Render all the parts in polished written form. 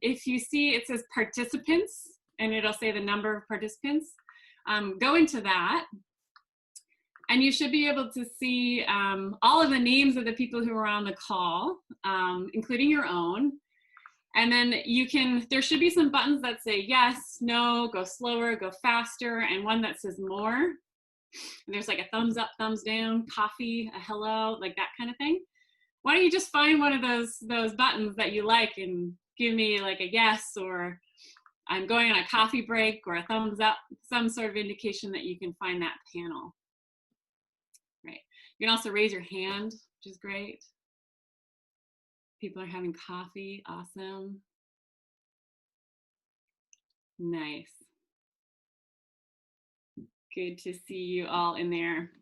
if you see it says participants, and it'll say the number of participants, go into that. And you should be able to see all of the names of the people who are on the call, including your own. And then there should be some buttons that say yes, no, go slower, go faster, and one that says more. And there's like a thumbs up, thumbs down, coffee, a hello, like that kind of thing. Why don't you just find one of those buttons that you like and give me like a yes, or I'm going on a coffee break, or a thumbs up, some sort of indication that you can find that panel. Right. You can also raise your hand, which is great. People are having coffee. Awesome. Nice. Good to see you all in there.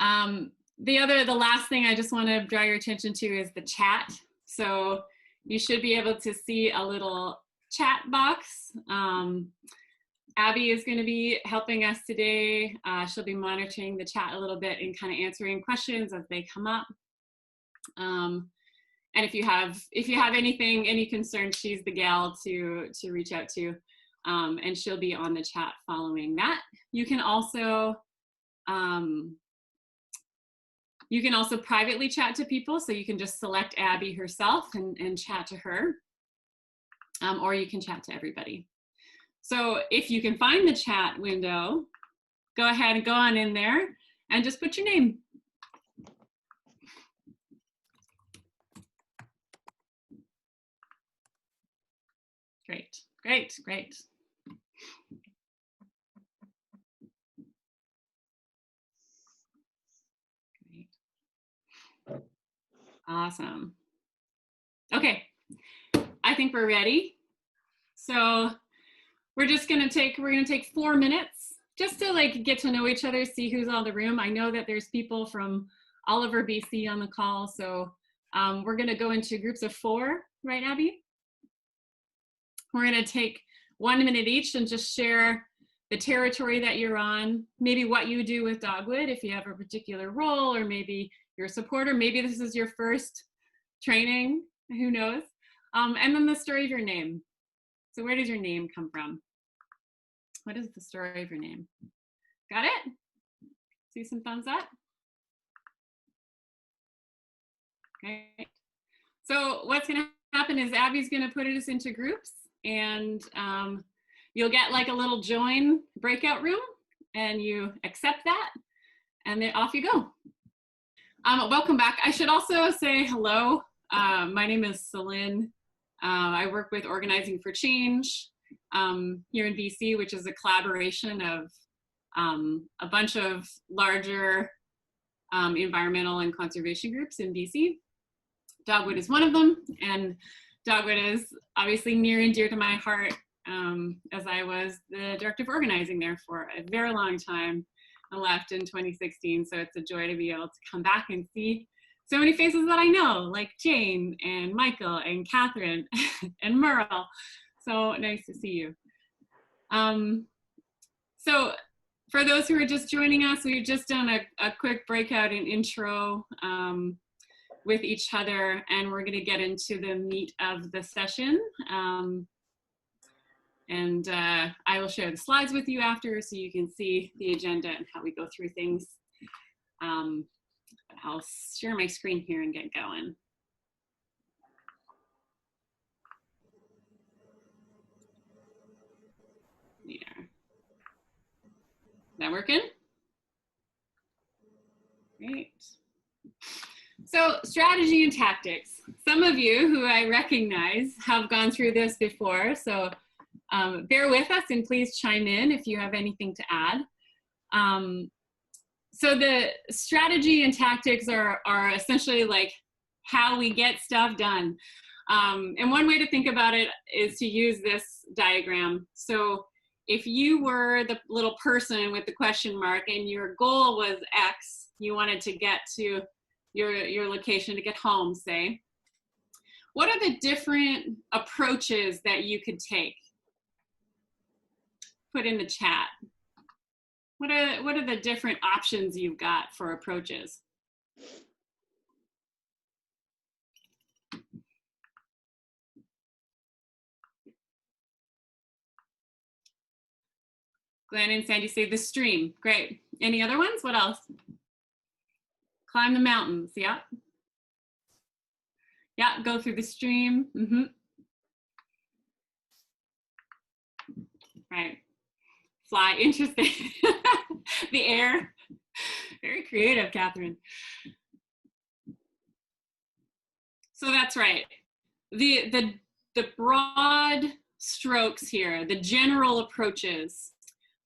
The last thing I just want to draw your attention to is the chat. So you should be able to see a little chat box. Abby is going to be helping us today. She'll be monitoring the chat a little bit and kind of answering questions as they come up. And if you have anything, any concerns, she's the gal to reach out to, and she'll be on the chat following that. You can also privately chat to people, so you can just select Abby herself and chat to her, or you can chat to everybody. So if you can find the chat window, go ahead and go on in there and just put your name. Great, great, great. Great. Awesome. Okay, I think we're ready. So we're gonna take 4 minutes just to like get to know each other, see who's on the room. I know that there's people from all over BC on the call, so we're gonna go into groups of 4, right, Abby? We're gonna take 1 minute each and just share the territory that you're on, maybe what you do with Dogwood, if you have a particular role, or maybe you're a supporter, maybe this is your first training, who knows? And then the story of your name. So where does your name come from? What is the story of your name? Got it? See some thumbs up? Okay. So what's gonna happen is Abby's gonna put us into groups, and you'll get like a little join breakout room, and you accept that, and then off you go. Welcome back. I should also say hello. My name is Celine. I work with Organizing for Change here in BC, which is a collaboration of a bunch of larger environmental and conservation groups in BC. Dogwood is one of them, and Dogwood is obviously near and dear to my heart, as I was the director of organizing there for a very long time and left in 2016. So it's a joy to be able to come back and see so many faces that I know, like Jane and Michael and Catherine and Merle. So nice to see you. So for those who are just joining us, we've just done a quick breakout and intro with each other, and we're gonna get into the meat of the session. I will share the slides with you after so you can see the agenda and how we go through things. I'll share my screen here and get going. Yeah. Is that working? Great. So strategy and tactics. Some of you who I recognize have gone through this before, so bear with us and please chime in if you have anything to add. So the strategy and tactics are essentially like how we get stuff done. And one way to think about it is to use this diagram. So if you were the little person with the question mark and your goal was X, you wanted to get to your location, to get home, say, what are the different approaches that you could take? Put in the chat. What are the different options you've got for approaches? Glenn and Sandy say the stream. Great. Any other ones? What else? Climb the mountains. Yeah. Yeah, go through the stream. Right. Fly. Interesting. The air. Very creative, Catherine. So that's right. The broad strokes here, the general approaches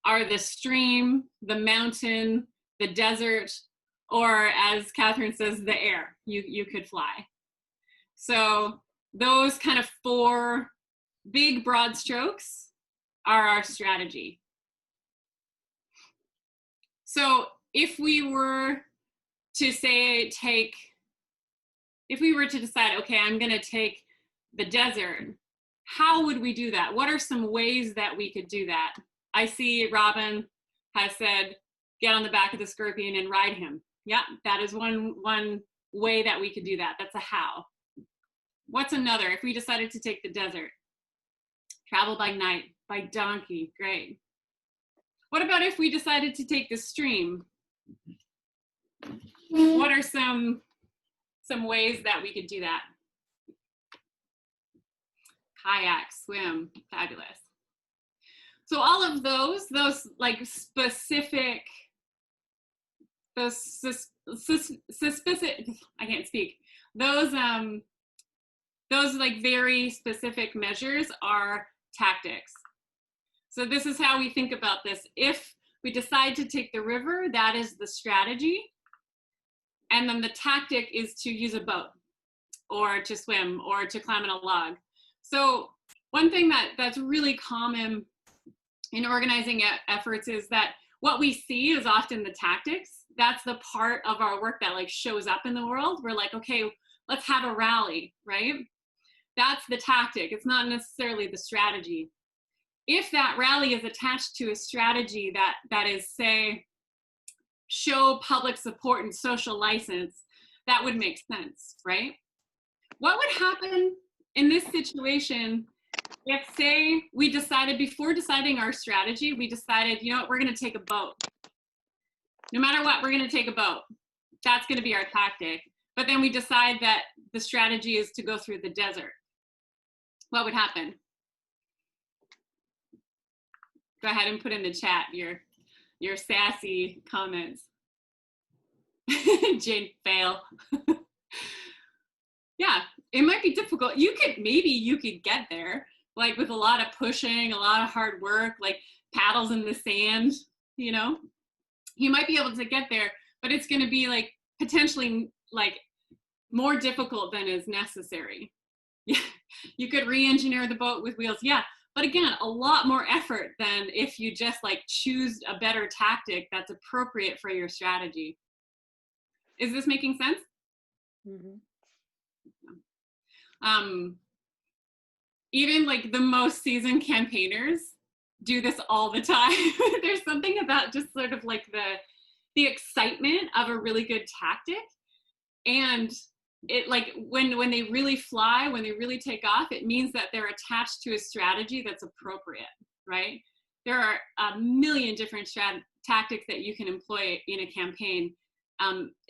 are the stream, the mountain, the desert, or as Catherine says, the air. You could fly. So those kind of 4 big broad strokes are our strategy. So if we were to say, if we were to decide, okay, I'm going to take the desert, how would we do that? What are some ways that we could do that? I see Robin has said, get on the back of the scorpion and ride him. Yeah, that is one way that we could do that. That's a how. What's another? If we decided to take the desert, travel by night, by donkey, great. What about if we decided to take the stream? What are some ways that we could do that? Kayak, swim, fabulous. So all of those like specific, I can't speak. Those like very specific measures are tactics. So this is how we think about this. If we decide to take the river, that is the strategy. And then the tactic is to use a boat or to swim or to climb on a log. So one thing that's really common in organizing efforts is that what we see is often the tactics. That's the part of our work that like shows up in the world. We're like, okay, let's have a rally, right? That's the tactic. It's not necessarily the strategy. If that rally is attached to a strategy that is, say, show public support and social license, that would make sense, right? What would happen in this situation if, say, we decided, before deciding our strategy, we decided, you know what, we're going to take a boat. No matter what, we're going to take a boat. That's going to be our tactic. But then we decide that the strategy is to go through the desert. What would happen? Go ahead and put in the chat your sassy comments. Jane, fail. Yeah, it might be difficult. Maybe you could get there, like with a lot of pushing, a lot of hard work, like paddles in the sand, you know? You might be able to get there, but it's going to be like potentially like more difficult than is necessary. Yeah, you could re-engineer the boat with wheels. Yeah, but again, a lot more effort than if you just like choose a better tactic that's appropriate for your strategy. Is this making sense? Mm-hmm. Even like the most seasoned campaigners do this all the time. There's something about just sort of like the excitement of a really good tactic, and it like when they really fly, when they really take off, it means that they're attached to a strategy that's appropriate, right? There are a million different tactics that you can employ in a campaign,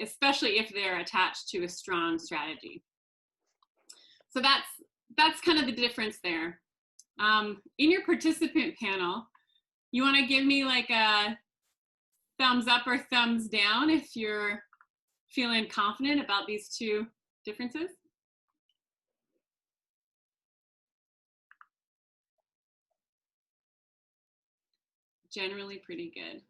especially if they're attached to a strong strategy. So that's kind of the difference there. In your participant panel, you want to give me like a thumbs up or thumbs down if you're feeling confident about these two differences. Generally pretty good.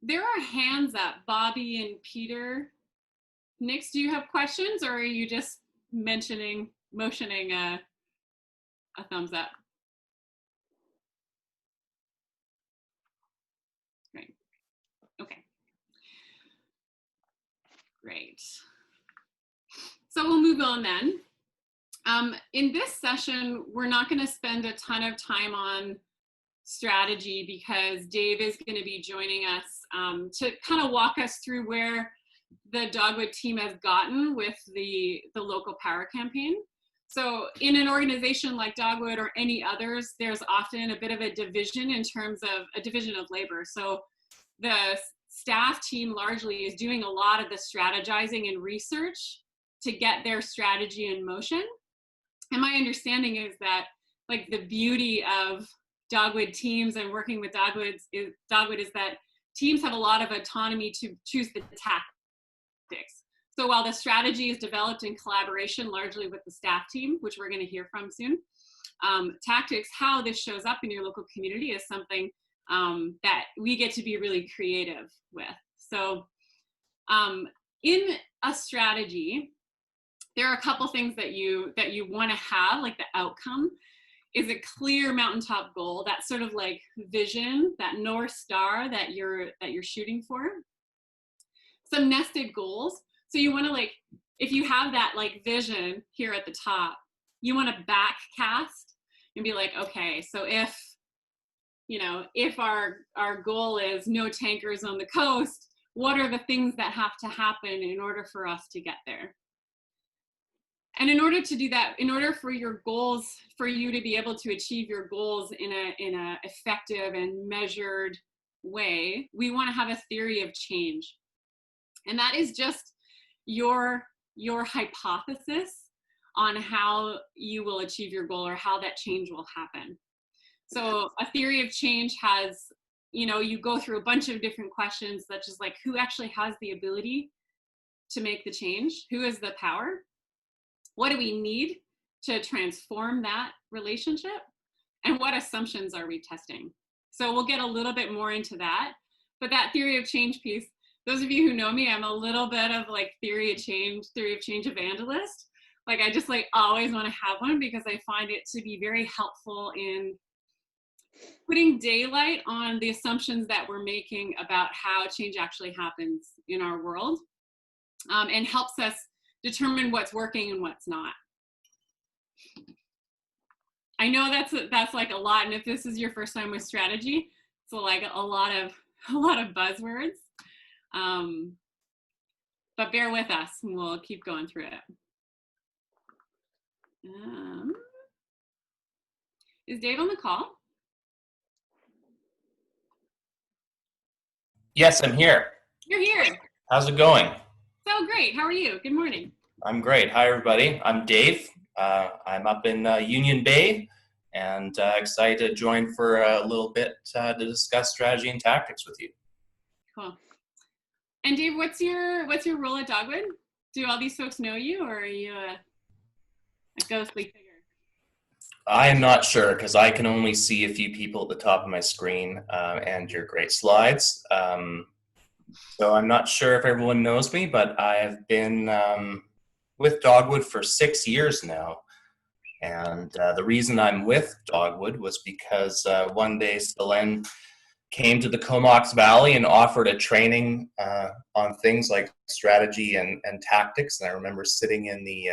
There are hands up, Bobby and Peter. Nix, do you have questions, or are you just motioning a thumbs up? Great. Okay. Great. So we'll move on then. In this session, we're not going to spend a ton of time on strategy because Dave is going to be joining us to kind of walk us through where the Dogwood team has gotten with the local power campaign. So in an organization like Dogwood or any others, there's often a bit of a division in terms of a division of labor. So the staff team largely is doing a lot of the strategizing and research to get their strategy in motion. And my understanding is that like the beauty of Dogwood teams and working with Dogwood is that teams have a lot of autonomy to choose the tactics. So while the strategy is developed in collaboration largely with the staff team, which we're going to hear from soon, tactics, how this shows up in your local community is something that we get to be really creative with. So in a strategy, there are a couple things that you want to have, like the outcome is a clear mountaintop goal, that sort of like vision, that North Star that you're shooting for. Some nested goals. So you want to, like, if you have that like vision here at the top, you want to back cast and be like, okay, so if, you know, if our goal is no tankers on the coast, what are the things that have to happen in order for us to get there? And in order to do that, in order for your goals, for you to be able to achieve your goals in a effective and measured way, we want to have a theory of change. And that is just your hypothesis on how you will achieve your goal or how that change will happen. So a theory of change has, you know, you go through a bunch of different questions such as like, who actually has the ability to make the change? Who has the power? What do we need to transform that relationship? And what assumptions are we testing? So we'll get a little bit more into that. But that theory of change piece, those of you who know me, I'm a little bit of like theory of change evangelist. Like I just like always want to have one because I find it to be very helpful in putting daylight on the assumptions that we're making about how change actually happens in our world, and helps us determine what's working and what's not. I know that's like a lot, and if this is your first time with strategy, it's like a lot of buzzwords. But bear with us and we'll keep going through it. Is Dave on the call? Yes, I'm here. You're here. How's it going? So great. How are you? Good morning. I'm great. Hi, everybody. I'm Dave. I'm up in Union Bay and excited to join for a little bit to discuss strategy and tactics with you. Cool. And Dave, what's your role at Dogwood? Do all these folks know you, or are you a ghostly figure? I am not sure because I can only see a few people at the top of my screen and your great slides. So I'm not sure if everyone knows me, but I've been with Dogwood for 6 years now. And the reason I'm with Dogwood was because one day Selene came to the Comox Valley and offered a training on things like strategy and tactics. And I remember sitting in the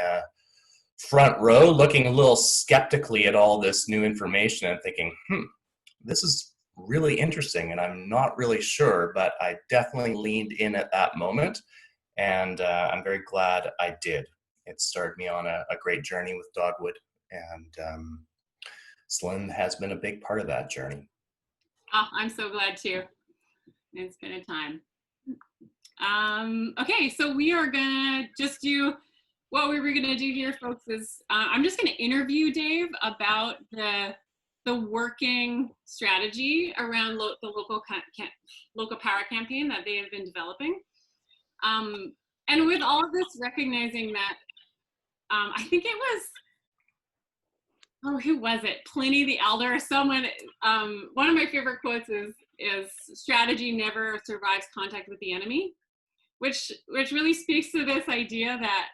front row looking a little skeptically at all this new information and thinking, this is really interesting and I'm not really sure, but I definitely leaned in at that moment. And I'm very glad I did. It started me on a great journey with Dogwood. And Selene has been a big part of that journey. Oh, I'm so glad too. It's been a time. Okay, so we are gonna just do what we were gonna do here, folks. Is I'm just gonna interview Dave about the working strategy around the local power campaign that they have been developing. And with all of this, recognizing that I think it was, who was it? Pliny the Elder. Someone. One of my favorite quotes is "Strategy never survives contact with the enemy," which really speaks to this idea that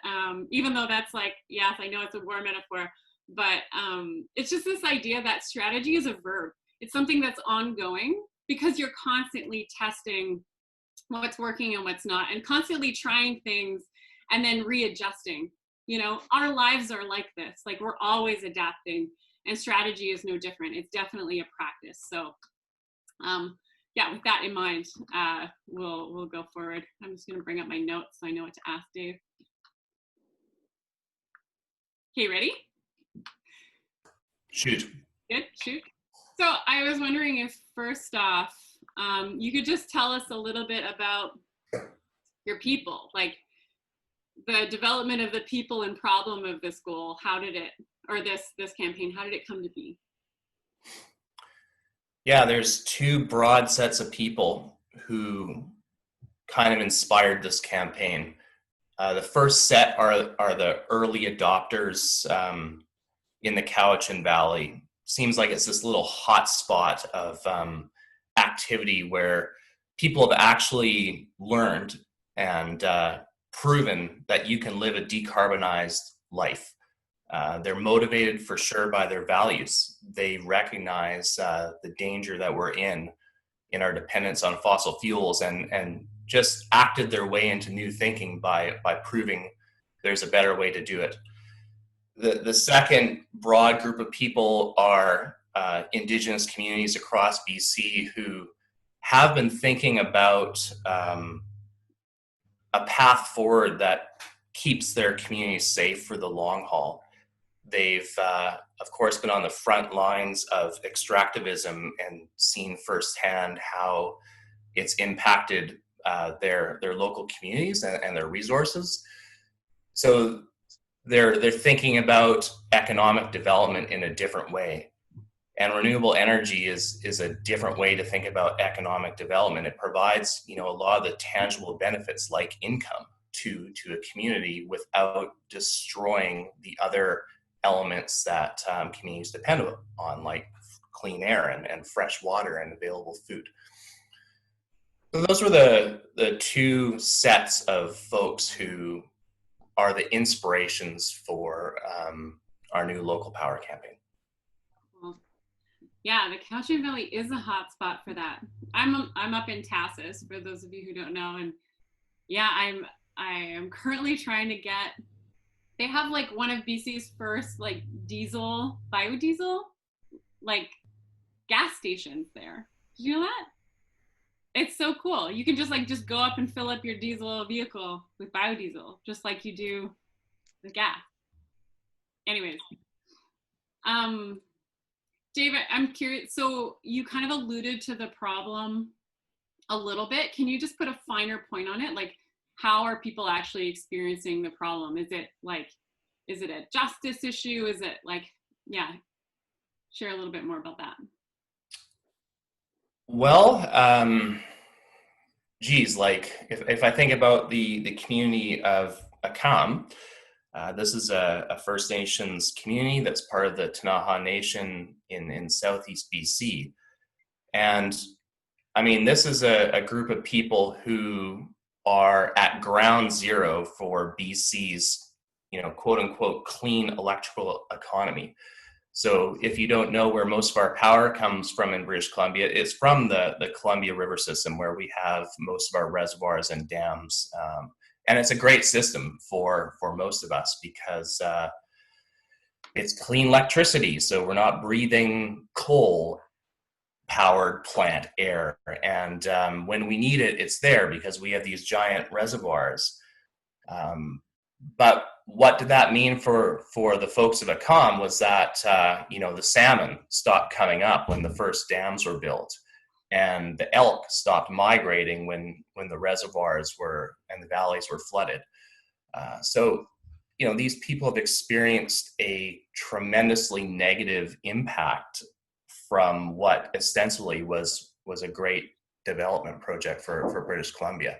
even though that's like, yes, I know it's a war metaphor, but it's just this idea that strategy is a verb. It's something that's ongoing because you're constantly testing what's working and what's not, and constantly trying things and then readjusting. You know, our lives are like this. Like, we're always adapting, and strategy is no different. It's definitely a practice. So, yeah, with that in mind, we'll go forward. I'm just going to bring up my notes so I know what to ask Dave. Okay, ready? Shoot. Good, shoot. So I was wondering if first off, you could just tell us a little bit about your people, like the development of the people and problem of this goal. How did it, or this campaign, how did it come to be? Yeah, there's two broad sets of people who kind of inspired this campaign. The first set are the early adopters in the Cowichan Valley. Seems like it's this little hot spot of activity where people have actually learned and proven that you can live a decarbonized life. They're motivated for sure by their values. They recognize the danger that we're in our dependence on fossil fuels, and just acted their way into new thinking by proving there's a better way to do it. The second broad group of people are Indigenous communities across BC who have been thinking about a path forward that keeps their communities safe for the long haul. They've, of course, been on the front lines of extractivism and seen firsthand how it's impacted their local communities and their resources. So they're thinking about economic development in a different way. And renewable energy is a different way to think about economic development. It provides, a lot of the tangible benefits like income to a community without destroying the other elements that communities depend on, like clean air and fresh water and available food. So those were the two sets of folks who are the inspirations for our new local power campaign. Well, yeah, the Cowichan Valley is a hot spot for that. I'm up in Tassus, for those of you who don't know, and yeah, I am currently trying to get. They have like one of BC's first like biodiesel, like gas stations there. Did you know that? It's so cool. You can just go up and fill up your diesel vehicle with biodiesel, just like you do with gas. Anyways, David, I'm curious. So you kind of alluded to the problem a little bit. Can you just put a finer point on it? Like, how are people actually experiencing the problem? Is it a justice issue? Is it share a little bit more about that. Well, if I think about the community of Akam, this is a First Nations community that's part of the Ktunaxa Nation in Southeast BC. And I mean, this is a group of people who are at ground zero for BC's, quote unquote, clean electrical economy. So if you don't know where most of our power comes from in British Columbia, it's from the Columbia River system, where we have most of our reservoirs and dams. And it's a great system for most of us because it's clean electricity. So we're not breathing coal-powered plant air. And when we need it, it's there because we have these giant reservoirs. But what did that mean for the folks of Akam was that, the salmon stopped coming up when the first dams were built, and the elk stopped migrating when the reservoirs and the valleys were flooded. So these people have experienced a tremendously negative impact from what ostensibly was a great development project for British Columbia.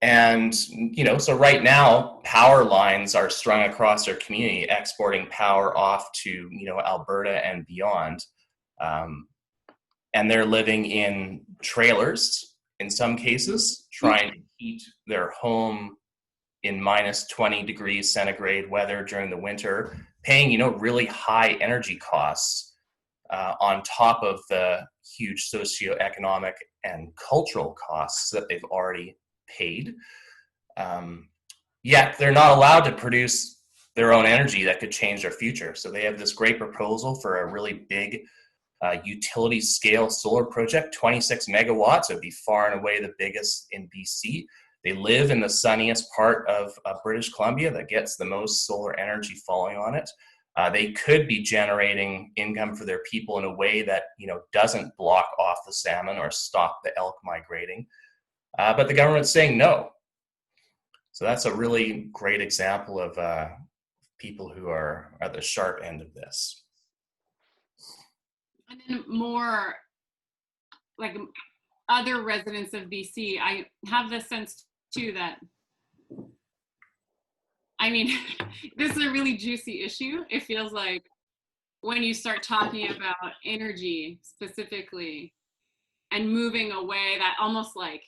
And, so right now, power lines are strung across our community, exporting power off to, Alberta and beyond. And they're living in trailers, in some cases, trying to heat their home in minus 20 degrees centigrade weather during the winter, paying, really high energy costs on top of the huge socioeconomic and cultural costs that they've already paid. Yet they're not allowed to produce their own energy that could change their future. So they have this great proposal for a really big utility scale solar project, 26 megawatts. It would be far and away the biggest in BC. They live in the sunniest part of British Columbia that gets the most solar energy falling on it. They could be generating income for their people in a way that, doesn't block off the salmon or stop the elk migrating. But the government's saying no. So that's a really great example of people who are at the sharp end of this. And then more like other residents of BC, I have the sense too that, I mean, this is a really juicy issue. It feels like when you start talking about energy specifically and moving away, that almost like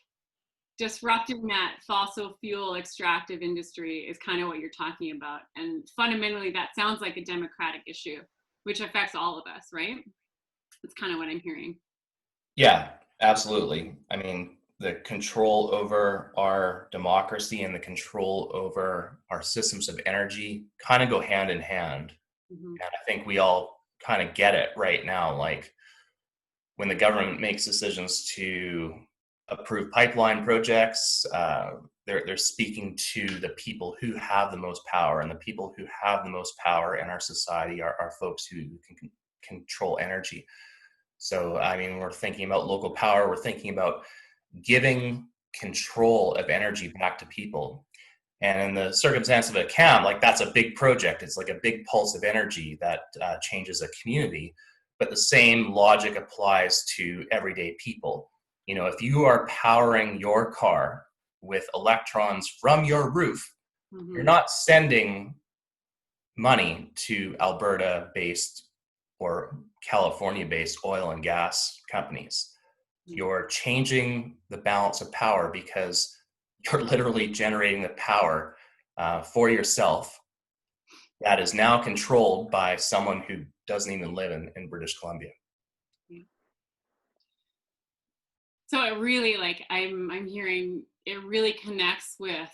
disrupting that fossil fuel extractive industry is kind of what you're talking about. And fundamentally, that sounds like a democratic issue, which affects all of us, right? That's kind of what I'm hearing. Yeah, absolutely. I mean, the control over our democracy and the control over our systems of energy kind of go hand in hand. Mm-hmm. And I think we all kind of get it right now. Like when the government makes decisions to approve pipeline projects, they're speaking to the people who have the most power, and the people who have the most power in our society are folks who can control energy. So, I mean, we're thinking about local power, we're thinking about giving control of energy back to people. And in the circumstance of a camp, like that's a big project. It's like a big pulse of energy that changes a community. But the same logic applies to everyday people. If you are powering your car with electrons from your roof, Mm-hmm. you're not sending money to Alberta-based or California-based oil and gas companies. You're changing the balance of power because you're literally generating the power for yourself that is now controlled by someone who doesn't even live in British Columbia. So it really, like, I'm hearing it really connects with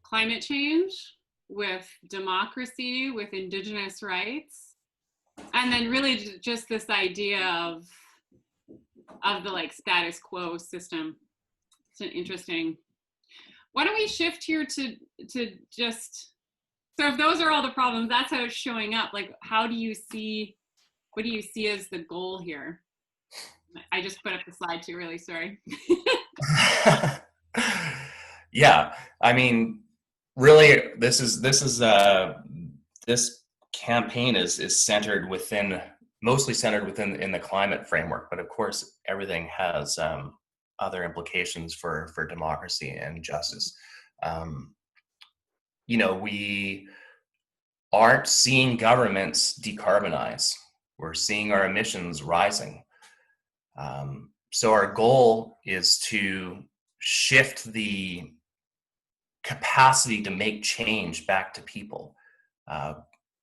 climate change, with democracy, with Indigenous rights, and then really just this idea of the like status quo system. It's an interesting. Why don't we shift here to just, so if those are all the problems, that's how it's showing up. Like, what do you see as the goal here? I just put up the slide too early, sorry. Yeah, I mean, really, this campaign is centered mostly centered within in the climate framework, but of course, everything has other implications for democracy and justice. We aren't seeing governments decarbonize. We're seeing our emissions rising. So our goal is to shift the capacity to make change back to people.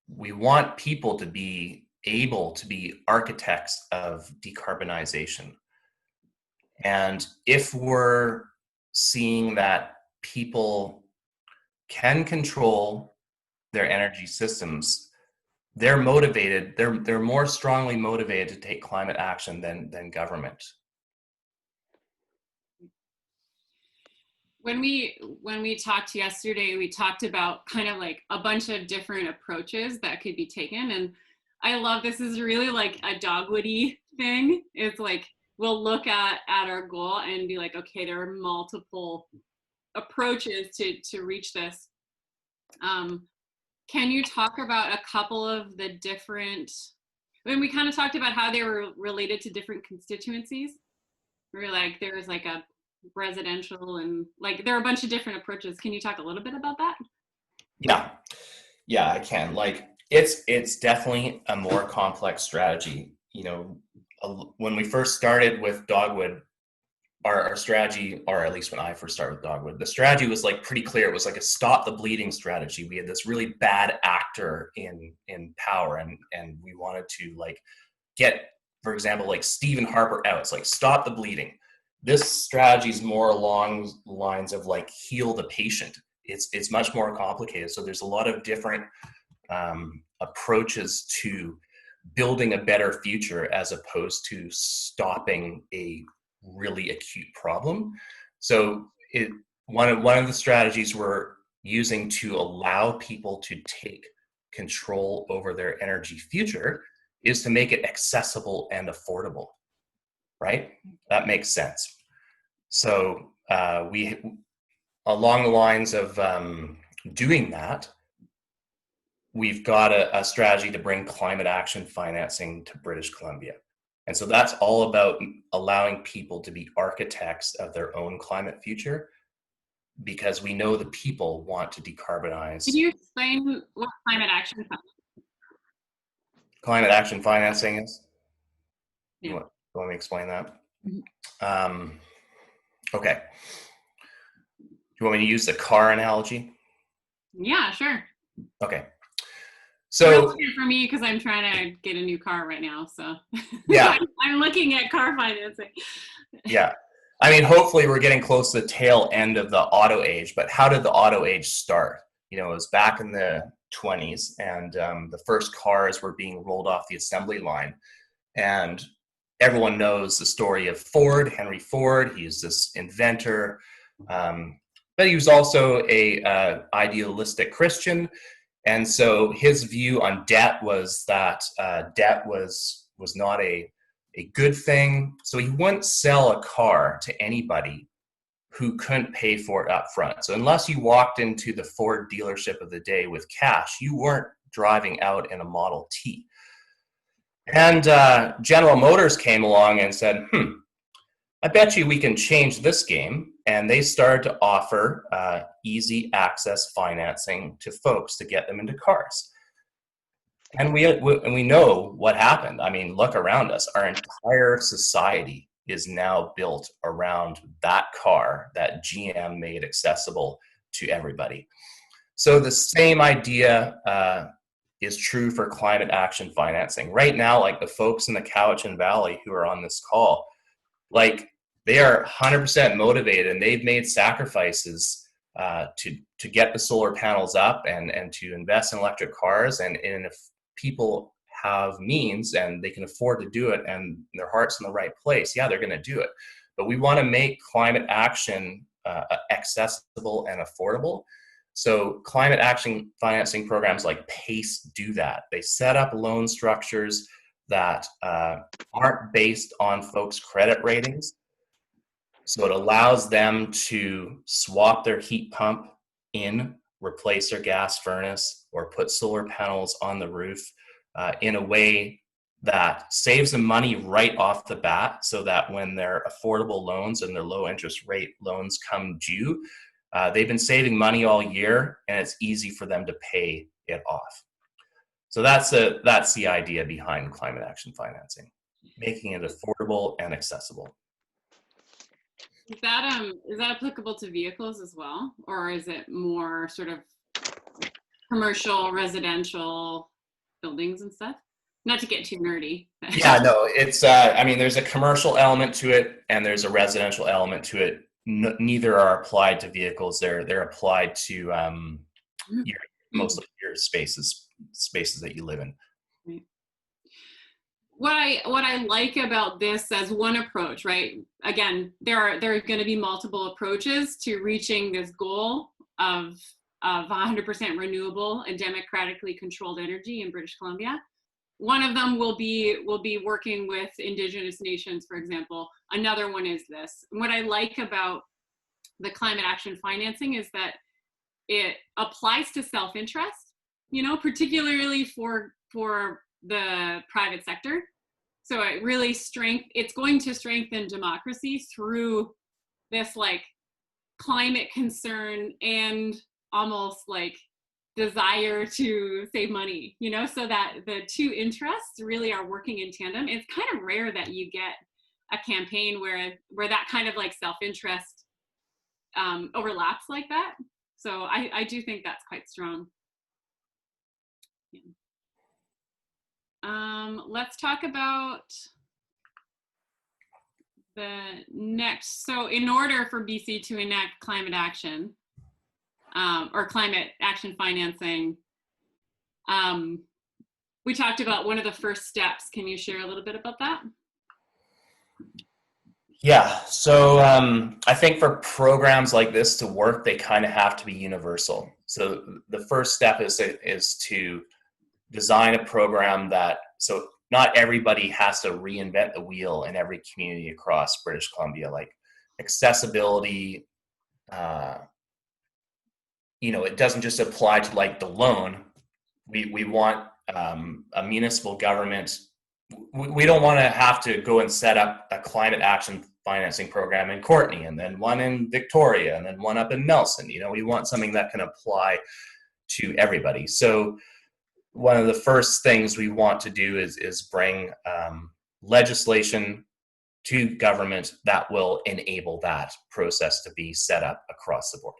We want people to be able to be architects of decarbonization. And if we're seeing that people can control their energy systems, they're motivated, they're more strongly motivated to take climate action than government. When we talked yesterday, we talked about kind of like a bunch of different approaches that could be taken. And I love, this is really like a Dogwoody thing. It's like, we'll look at our goal and be like, okay, there are multiple approaches to reach this. Can you talk about a couple of the different, we kind of talked about how they were related to different constituencies. We were like, there's like a residential and like, there are a bunch of different approaches. Can you talk a little bit about that? Yeah, I can. Like, it's definitely a more complex strategy. When we first started with Dogwood, our strategy, or at least when I first started with Dogwood, the strategy was like pretty clear. It was like a stop the bleeding strategy. We had this really bad actor in power, and we wanted to like get, for example, like Stephen Harper out. It's like, stop the bleeding. This strategy is more along the lines of like heal the patient. It's much more complicated. So there's a lot of different approaches to building a better future as opposed to stopping a really acute problem. So one of the strategies we're using to allow people to take control over their energy future is to make it accessible and affordable, right? That makes sense. So we, along the lines of doing that, we've got a strategy to bring climate action financing to British Columbia. And so that's all about allowing people to be architects of their own climate future, because we know the people want to decarbonize. Can you explain what climate action financing is? Yeah. You want me to explain that? Mm-hmm. Okay. Do you want me to use the car analogy? Yeah, sure. Okay. So for me, because I'm trying to get a new car right now, so yeah, I'm looking at car financing. Yeah, I mean, hopefully we're getting close to the tail end of the auto age. But how did the auto age start? It was back in the 20s, and the first cars were being rolled off the assembly line, and everyone knows the story of Ford, Henry Ford. He's this inventor, but he was also a idealistic Christian. And so his view on debt was that debt was not a good thing. So he wouldn't sell a car to anybody who couldn't pay for it up front. So unless you walked into the Ford dealership of the day with cash, you weren't driving out in a Model T. And General Motors came along and said, I bet you we can change this game. And they started to offer easy access financing to folks to get them into cars. And we know what happened. I mean, look around us. Our entire society is now built around that car that GM made accessible to everybody. So the same idea is true for climate action financing. Right now, like the folks in the Cowichan Valley who are on this call, like they are 100% motivated, and they've made sacrifices to get the solar panels up and to invest in electric cars. And if people have means and they can afford to do it and their heart's in the right place, yeah, they're going to do it. But we want to make climate action accessible and affordable. So climate action financing programs like PACE do that. They set up loan structures that aren't based on folks' credit ratings. So it allows them to swap their heat pump in, replace their gas furnace, or put solar panels on the roof in a way that saves them money right off the bat, so that when their affordable loans and their low interest rate loans come due, they've been saving money all year, and it's easy for them to pay it off. So that's the idea behind climate action financing, making it affordable and accessible. Is that applicable to vehicles as well, or is it more sort of commercial, residential buildings and stuff? Not to get too nerdy. Yeah, no, it's I mean, there's a commercial element to it and there's a residential element to it. Neither are applied to vehicles. They're applied to mostly your spaces that you live in. Right. What I like about this as one approach, right? Again, there are going to be multiple approaches to reaching this goal of 100% renewable and democratically controlled energy in British Columbia. One of them will be working with Indigenous nations, for example. Another one is this. And what I like about the climate action financing is that it applies to self-interest, particularly for the private sector. So it really it's going to strengthen democracy through this like climate concern and almost like desire to save money, so that the two interests really are working in tandem. It's kind of rare that you get a campaign where that kind of like self-interest overlaps like that. So I do think that's quite strong. Yeah. Let's talk about the next. So in order for BC to enact climate action, or climate action financing, we talked about one of the first steps. Can you share a little bit about that? Yeah, so I think for programs like this to work, they kind of have to be universal. So the first step is to design a program that, so not everybody has to reinvent the wheel in every community across British Columbia. Like accessibility, it doesn't just apply to like the loan. We want a municipal government. We don't want to have to go and set up a climate action financing program in Courtenay, and then one in Victoria, and then one up in Nelson. We want something that can apply to everybody. So one of the first things we want to do is bring legislation to government that will enable that process to be set up across the board.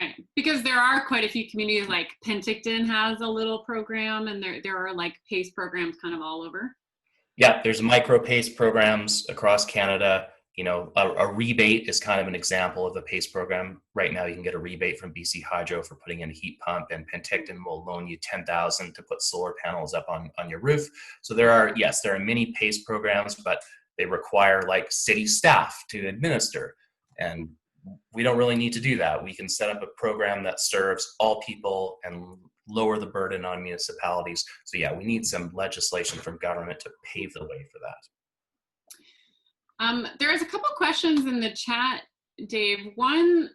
Right, because there are quite a few communities, like Penticton has a little program, and there are like PACE programs kind of all over. Yeah, there's micro PACE programs across Canada. A rebate is kind of an example of a PACE program. Right now, you can get a rebate from BC Hydro for putting in a heat pump, and Penticton will loan you $10,000 to put solar panels up on your roof. So there are many PACE programs, but they require like city staff to administer, and we don't really need to do that. We can set up a program that serves all people and lower the burden on municipalities. So yeah, we need some legislation from government to pave the way for that. There's a couple questions in the chat, Dave. One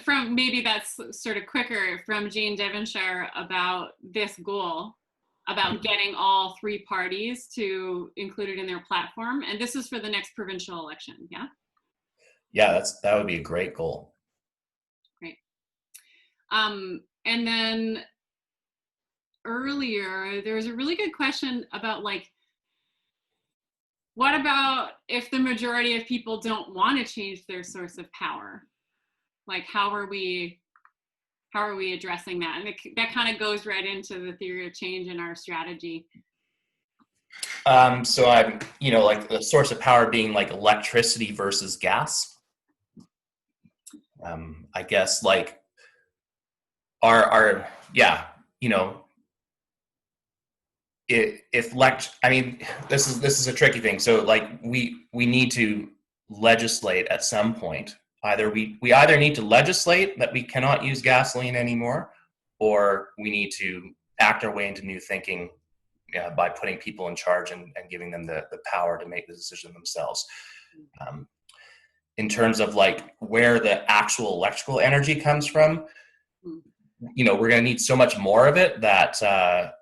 from, maybe that's sort of quicker, from Jane Devonshire about this goal, about getting all three parties to include it in their platform. And this is for the next provincial election, yeah? Yeah, that would be a great goal. Great. And then earlier, there was a really good question about like, what about if the majority of people don't want to change their source of power? Like, how are we addressing that? And that kind of goes right into the theory of change in our strategy. So I'm, like the source of power being like electricity versus gas. I guess like this is a tricky thing. So like we need to legislate at some point. We either need to legislate that we cannot use gasoline anymore, or we need to act our way into new thinking by putting people in charge and giving them the power to make the decision themselves. In terms of like where the actual electrical energy comes from, we're going to need so much more of it that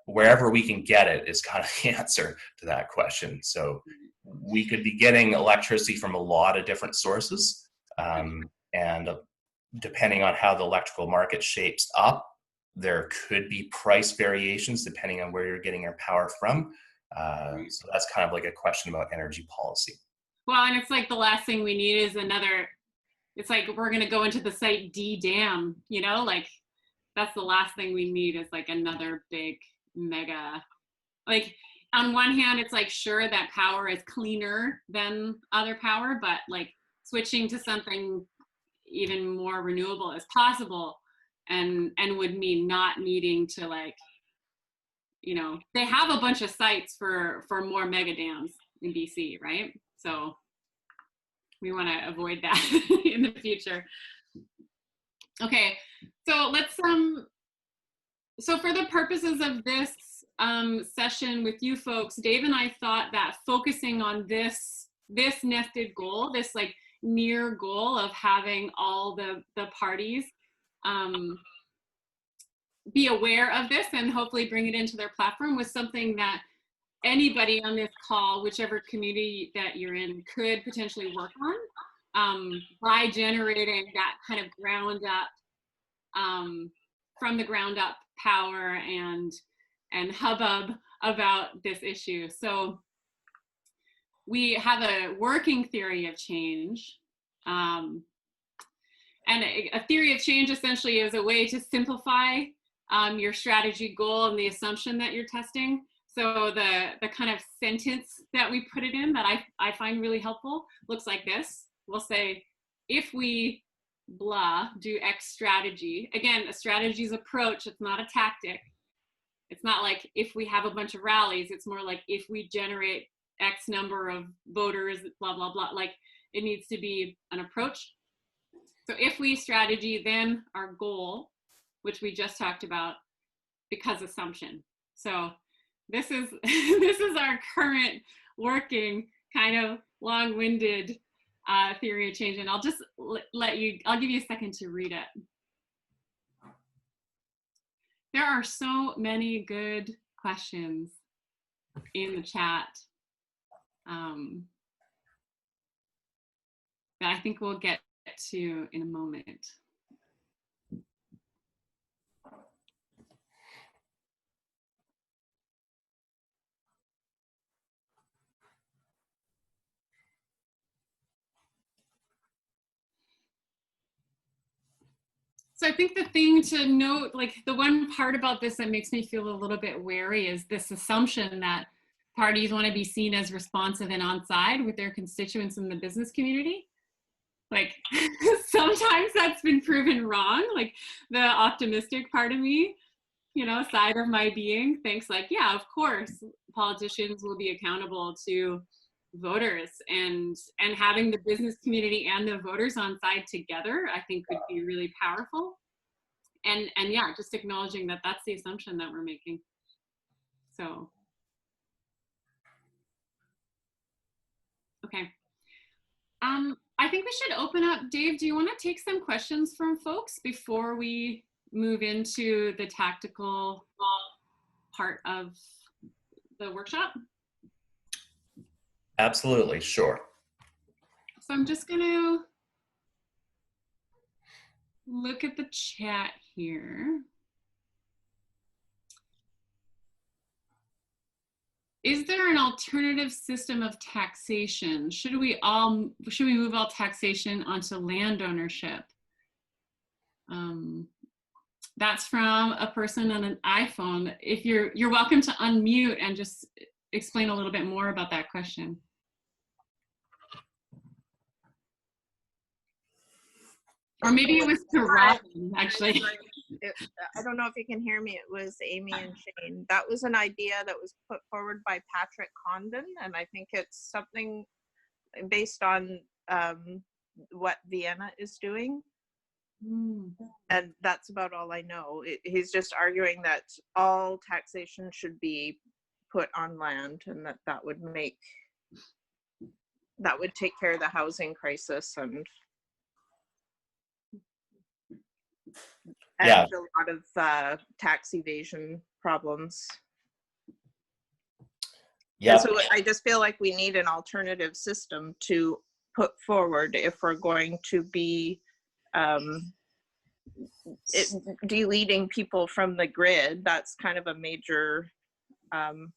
wherever we can get it is kind of the answer to that question. So we could be getting electricity from a lot of different sources, and depending on how the electrical market shapes up, there could be price variations depending on where you're getting your power from. So that's kind of like a question about energy policy. Well, and it's like the last thing we need is it's like we're going to go into the site D dam, like that's the last thing we need is like another big mega, like on one hand, it's like, sure, that power is cleaner than other power, but like switching to something even more renewable is possible, and would mean not needing to like, they have a bunch of sites for more mega dams in BC, right? So we want to avoid that in the future. Okay, so let's so for the purposes of this session with you folks, Dave and I thought that focusing on this nested goal, this like near goal of having all the parties be aware of this and hopefully bring it into their platform, was something that anybody on this call, whichever community that you're in, could potentially work on by generating that kind of ground up, from the ground up power and hubbub about this issue. So we have a working theory of change. And a theory of change essentially is a way to simplify your strategy goal and the assumption that you're testing. So the kind of sentence that we put it in that I find really helpful looks like this. We'll say, if we blah do X strategy. Again, a strategy is approach, it's not a tactic. It's not like if we have a bunch of rallies, it's more like if we generate X number of voters, blah, blah, blah. Like it needs to be an approach. So if we strategy, then our goal, which we just talked about, because assumption. So this is this is our current working kind of long-winded theory of change, and I'll just I'll give you a second to read it. There are so many good questions in the chat that I think we'll get to in a moment. So I think the thing to note, like the one part about this that makes me feel a little bit wary, is this assumption that parties want to be seen as responsive and on side with their constituents in the business community. Like sometimes that's been proven wrong. Like the optimistic part of me, you know, side of my being thinks like, yeah, of course, politicians will be accountable to voters, and having the business community and the voters on side together, I think would be really powerful. And yeah, just acknowledging that that's the assumption that we're making. So, okay. I think we should open up. Dave, do you want to take some questions from folks before we move into the tactical part of the workshop? Absolutely, sure. So I'm just going to look at the chat here. Is there an alternative system of taxation? Should we move all taxation onto land ownership? That's from a person on an iPhone. If you're welcome to unmute and just explain a little bit more about that question. Or maybe it was to Robin, actually. I don't know if you can hear me. It was Amy and Shane. That was an idea that was put forward by Patrick Condon, and I think it's something based on what Vienna is doing. And that's about all I know. He's just arguing that all taxation should be put on land, and that would take care of the housing crisis and Yeah. a lot of tax evasion problems. Yeah. So I just feel like we need an alternative system to put forward if we're going to be deleting people from the grid. That's kind of a major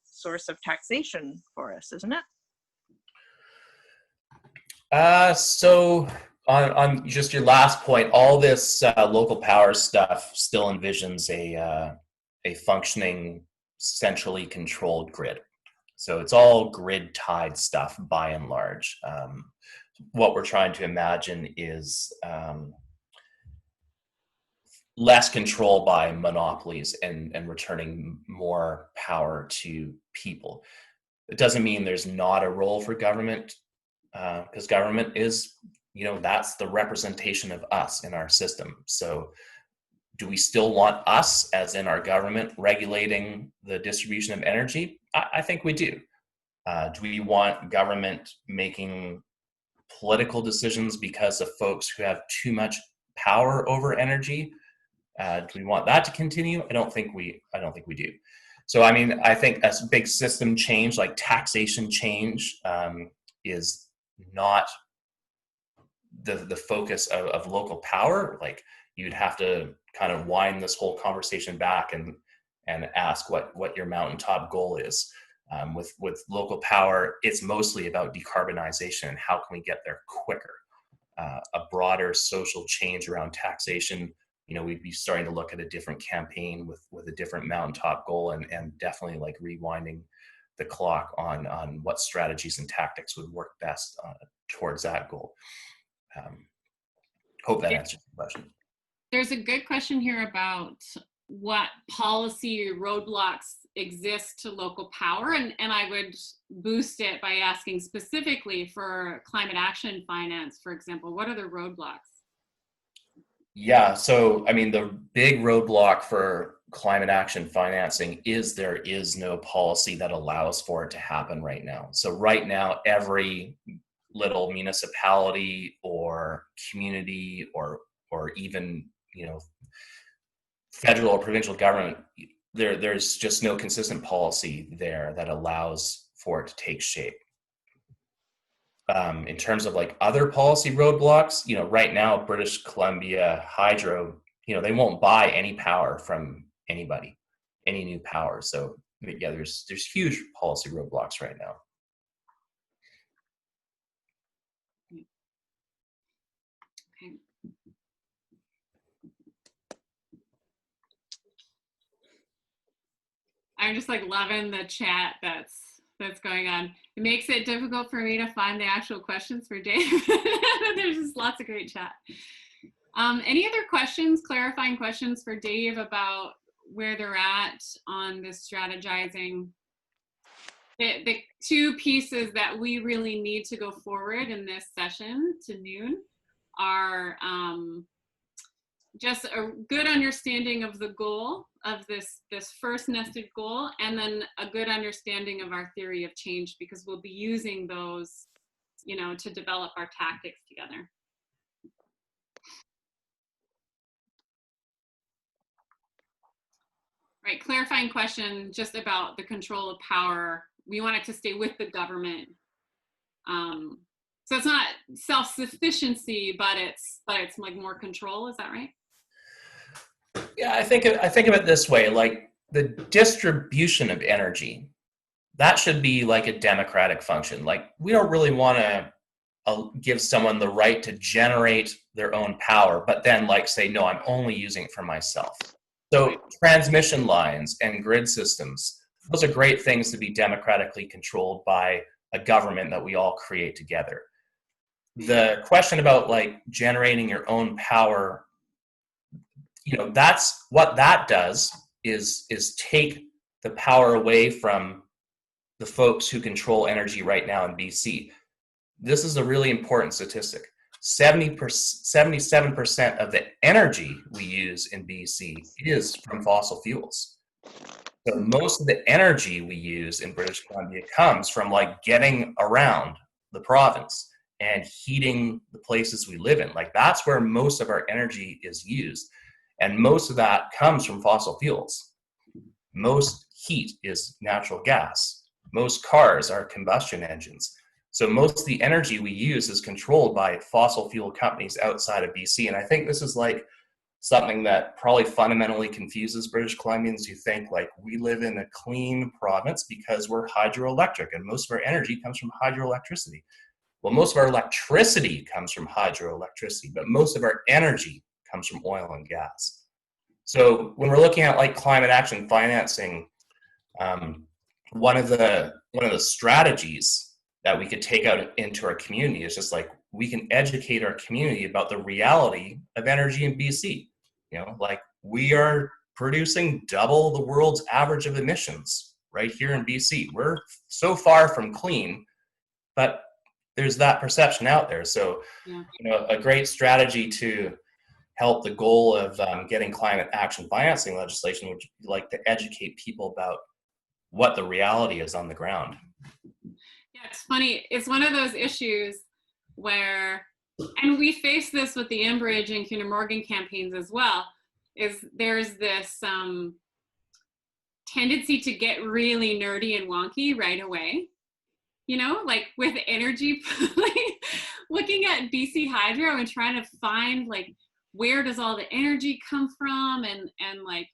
source of taxation for us, isn't it? So on just your last point, all this local power stuff still envisions a functioning, centrally controlled grid. So it's all grid tied stuff by and large. What we're trying to imagine is less control by monopolies and returning more power to people. It doesn't mean there's not a role for government, because government is, that's the representation of us in our system. So do we still want us, as in our government, regulating the distribution of energy? I think we do. Do we want government making political decisions because of folks who have too much power over energy? Do we want that to continue? I don't think we do. So I think a big system change, like taxation change, is not the focus of local power. Like, you'd have to kind of wind this whole conversation back and ask what your mountaintop goal is. With local power, it's mostly about decarbonization and how can we get there quicker. A broader social change around taxation, we'd be starting to look at a different campaign with a different mountaintop goal, and definitely like rewinding the clock on what strategies and tactics would work best towards that goal. Hope that answers the question. There's a good question here about what policy roadblocks exist to local power, and I would boost it by asking specifically for climate action finance, for example. What are the roadblocks? Yeah, so I mean, the big roadblock for climate action financing is there is no policy that allows for it to happen right now. So right now, every little municipality or community or even, federal or provincial government, there's just no consistent policy there that allows for it to take shape. In terms of like other policy roadblocks, right now, British Columbia Hydro, they won't buy any power from anybody, any new power. So yeah, there's huge policy roadblocks right now. Okay. I'm just like loving the chat that's going on. It makes it difficult for me to find the actual questions for Dave. There's just lots of great chat. Any other questions, clarifying questions for Dave about where they're at on this strategizing? The two pieces that we really need to go forward in this session to noon are just a good understanding of the goal of this first nested goal, and then a good understanding of our theory of change, because we'll be using those, to develop our tactics together. Right, clarifying question just about the control of power. We want it to stay with the government. So it's not self-sufficiency, but it's like more control. Is that right? Yeah, I think of it this way: like the distribution of energy, that should be like a democratic function. Like we don't really want to give someone the right to generate their own power, but then like say, no, I'm only using it for myself. So transmission lines and grid systems, those are great things to be democratically controlled by a government that we all create together. The question about like generating your own power, that's what that does is take the power away from the folks who control energy right now in BC. This is a really important statistic. 77% of the energy we use in BC is from fossil fuels. So most of the energy we use in British Columbia comes from like getting around the province and heating the places we live in. Like that's where most of our energy is used. And most of that comes from fossil fuels. Most heat is natural gas. Most cars are combustion engines. So most of the energy we use is controlled by fossil fuel companies outside of BC. And I think this is like something that probably fundamentally confuses British Columbians who think like we live in a clean province because we're hydroelectric and most of our energy comes from hydroelectricity. Well, most of our electricity comes from hydroelectricity, but most of our energy comes from oil and gas. So when we're looking at like climate action financing, one of the strategies that we could take out into our community is just like we can educate our community about the reality of energy in BC. Like we are producing double the world's average of emissions right here in BC. We're so far from clean, but there's that perception out there. So, a great strategy to help the goal of getting climate action financing legislation would be like to educate people about what the reality is on the ground. Yeah, it's funny. It's one of those issues where, and we face this with the Enbridge and Kinder Morgan campaigns as well, is there's this tendency to get really nerdy and wonky right away. Like with energy, like looking at BC Hydro and trying to find like where does all the energy come from and like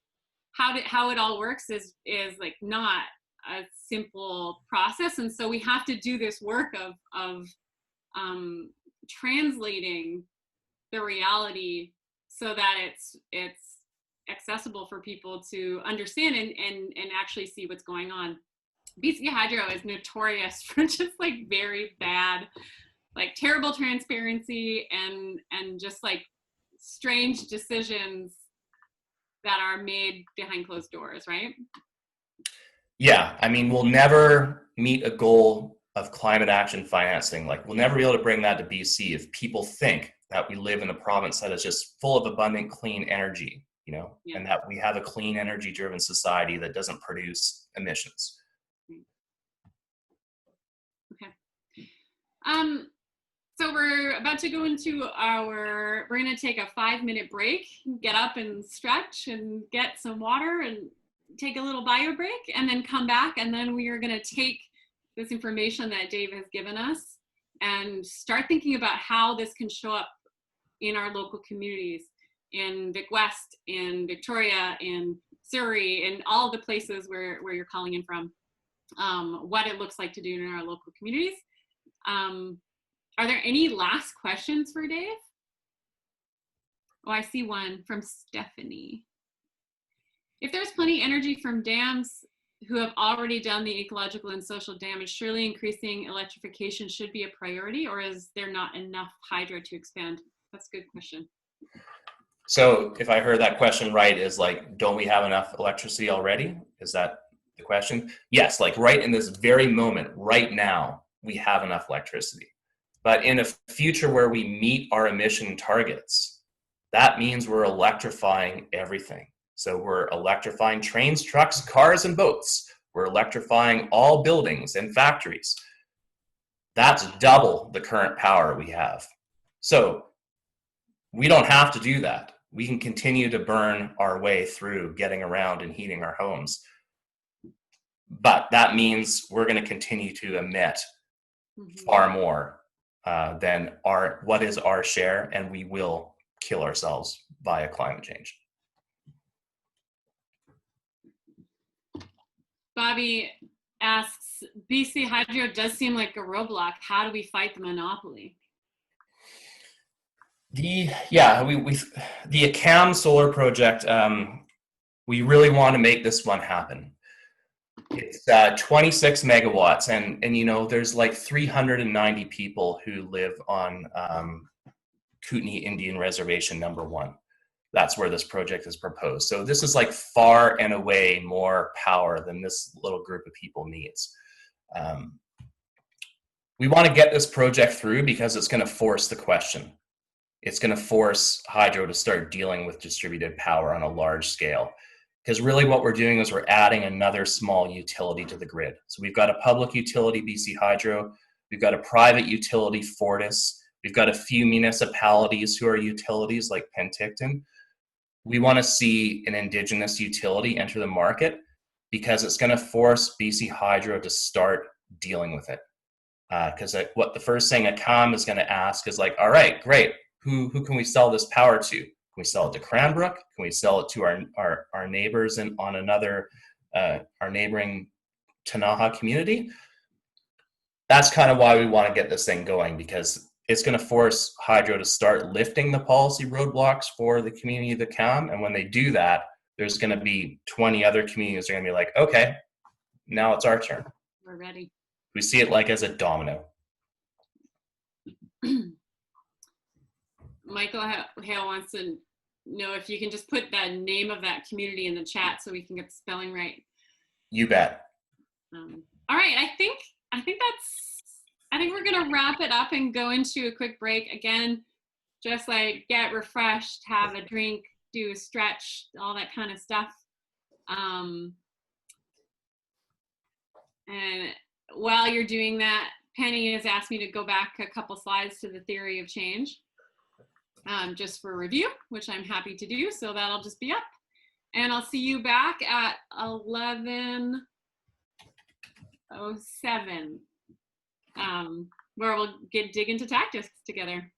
how it all works is like not a simple process. And so we have to do this work of translating the reality so that it's accessible for people to understand and actually see what's going on. BC Hydro is notorious for just like very bad, like terrible transparency and just like strange decisions that are made behind closed doors, right? Yeah, I mean, we'll never meet a goal of climate action financing. Like we'll never be able to bring that to BC if people think that we live in a province that is just full of abundant, clean energy, Yeah. and that we have a clean energy driven society that doesn't produce emissions. Okay. So we're about to go into we're going to take a 5-minute break, get up and stretch and get some water and take a little bio break, and then come back, and then we are going to take this information that Dave has given us and start thinking about how this can show up in our local communities, in Vic West, in Victoria, in Surrey, in all the places where you're calling in from, what it looks like to do in our local communities. Are there any last questions for Dave? Oh, I see one from Stephanie. If there's plenty energy from dams who have already done the ecological and social damage, surely increasing electrification should be a priority, or is there not enough hydro to expand? That's a good question. So if I heard that question right, is like, don't we have enough electricity already? Is that the question? Yes, like right in this very moment, right now, we have enough electricity. But in a future where we meet our emission targets, that means we're electrifying everything. So we're electrifying trains, trucks, cars, and boats. We're electrifying all buildings and factories. That's double the current power we have. So we don't have to do that. We can continue to burn our way through getting around and heating our homes. But that means we're going to continue to emit far more than what is our share, and we will kill ourselves via climate change. Bobby asks, BC Hydro does seem like a roadblock. How do we fight the monopoly? The ACAM solar project, we really want to make this one happen. It's 26 megawatts, and there's like 390 people who live on Kootenay Indian Reservation #1. That's where this project is proposed. So this is like far and away more power than this little group of people needs. We want to get this project through because it's going to force the question. It's going to force hydro to start dealing with distributed power on a large scale. Because really what we're doing is we're adding another small utility to the grid. So we've got a public utility, BC Hydro. We've got a private utility, Fortis. We've got a few municipalities who are utilities like Penticton. We want to see an Indigenous utility enter the market because it's going to force BC Hydro to start dealing with it. Because what the first thing ACAM is going to ask is like, all right, great. Who can we sell this power to? Can we sell it to Cranbrook? Can we sell it to our neighbors on another, our neighboring Tanaha community? That's kind of why we want to get this thing going, because it's going to force hydro to start lifting the policy roadblocks for the community of the CAM. And when they do that, there's going to be 20 other communities that are going to be like, okay, now it's our turn. We're ready. We see it like as a domino. Michael Hale wants to know if you can just put the name of that community in the chat so we can get the spelling right. You bet. All right, I think we're gonna wrap it up and go into a quick break. Again, just like get refreshed, have a drink, do a stretch, all that kind of stuff. And while you're doing that, Penny has asked me to go back a couple slides to the theory of change, just for review, which I'm happy to do. So that'll just be up. And I'll see you back at 11:07, where we'll dig into tactics together.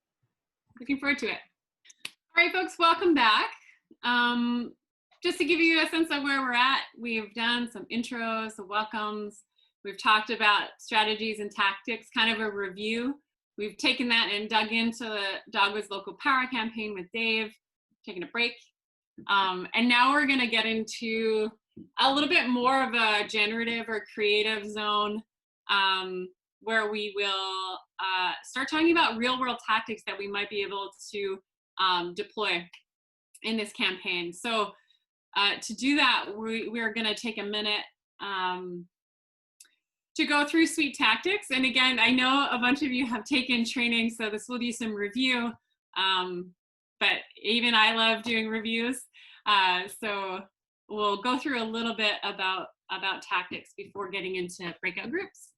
Looking forward to it. All right, folks, welcome back. Just to give you a sense of where we're at, we've done some intros, some welcomes. We've talked about strategies and tactics, kind of a review. We've taken that and dug into the Dogwood's local power campaign with Dave, taking a break. And now we're going to get into a little bit more of a generative or creative zone, where we will start talking about real world tactics that we might be able to deploy in this campaign. So to do that, we're going to take a minute to go through sweet tactics. And again, I know a bunch of you have taken training, so this will be some review. But even I love doing reviews. So we'll go through a little bit about tactics before getting into breakout groups.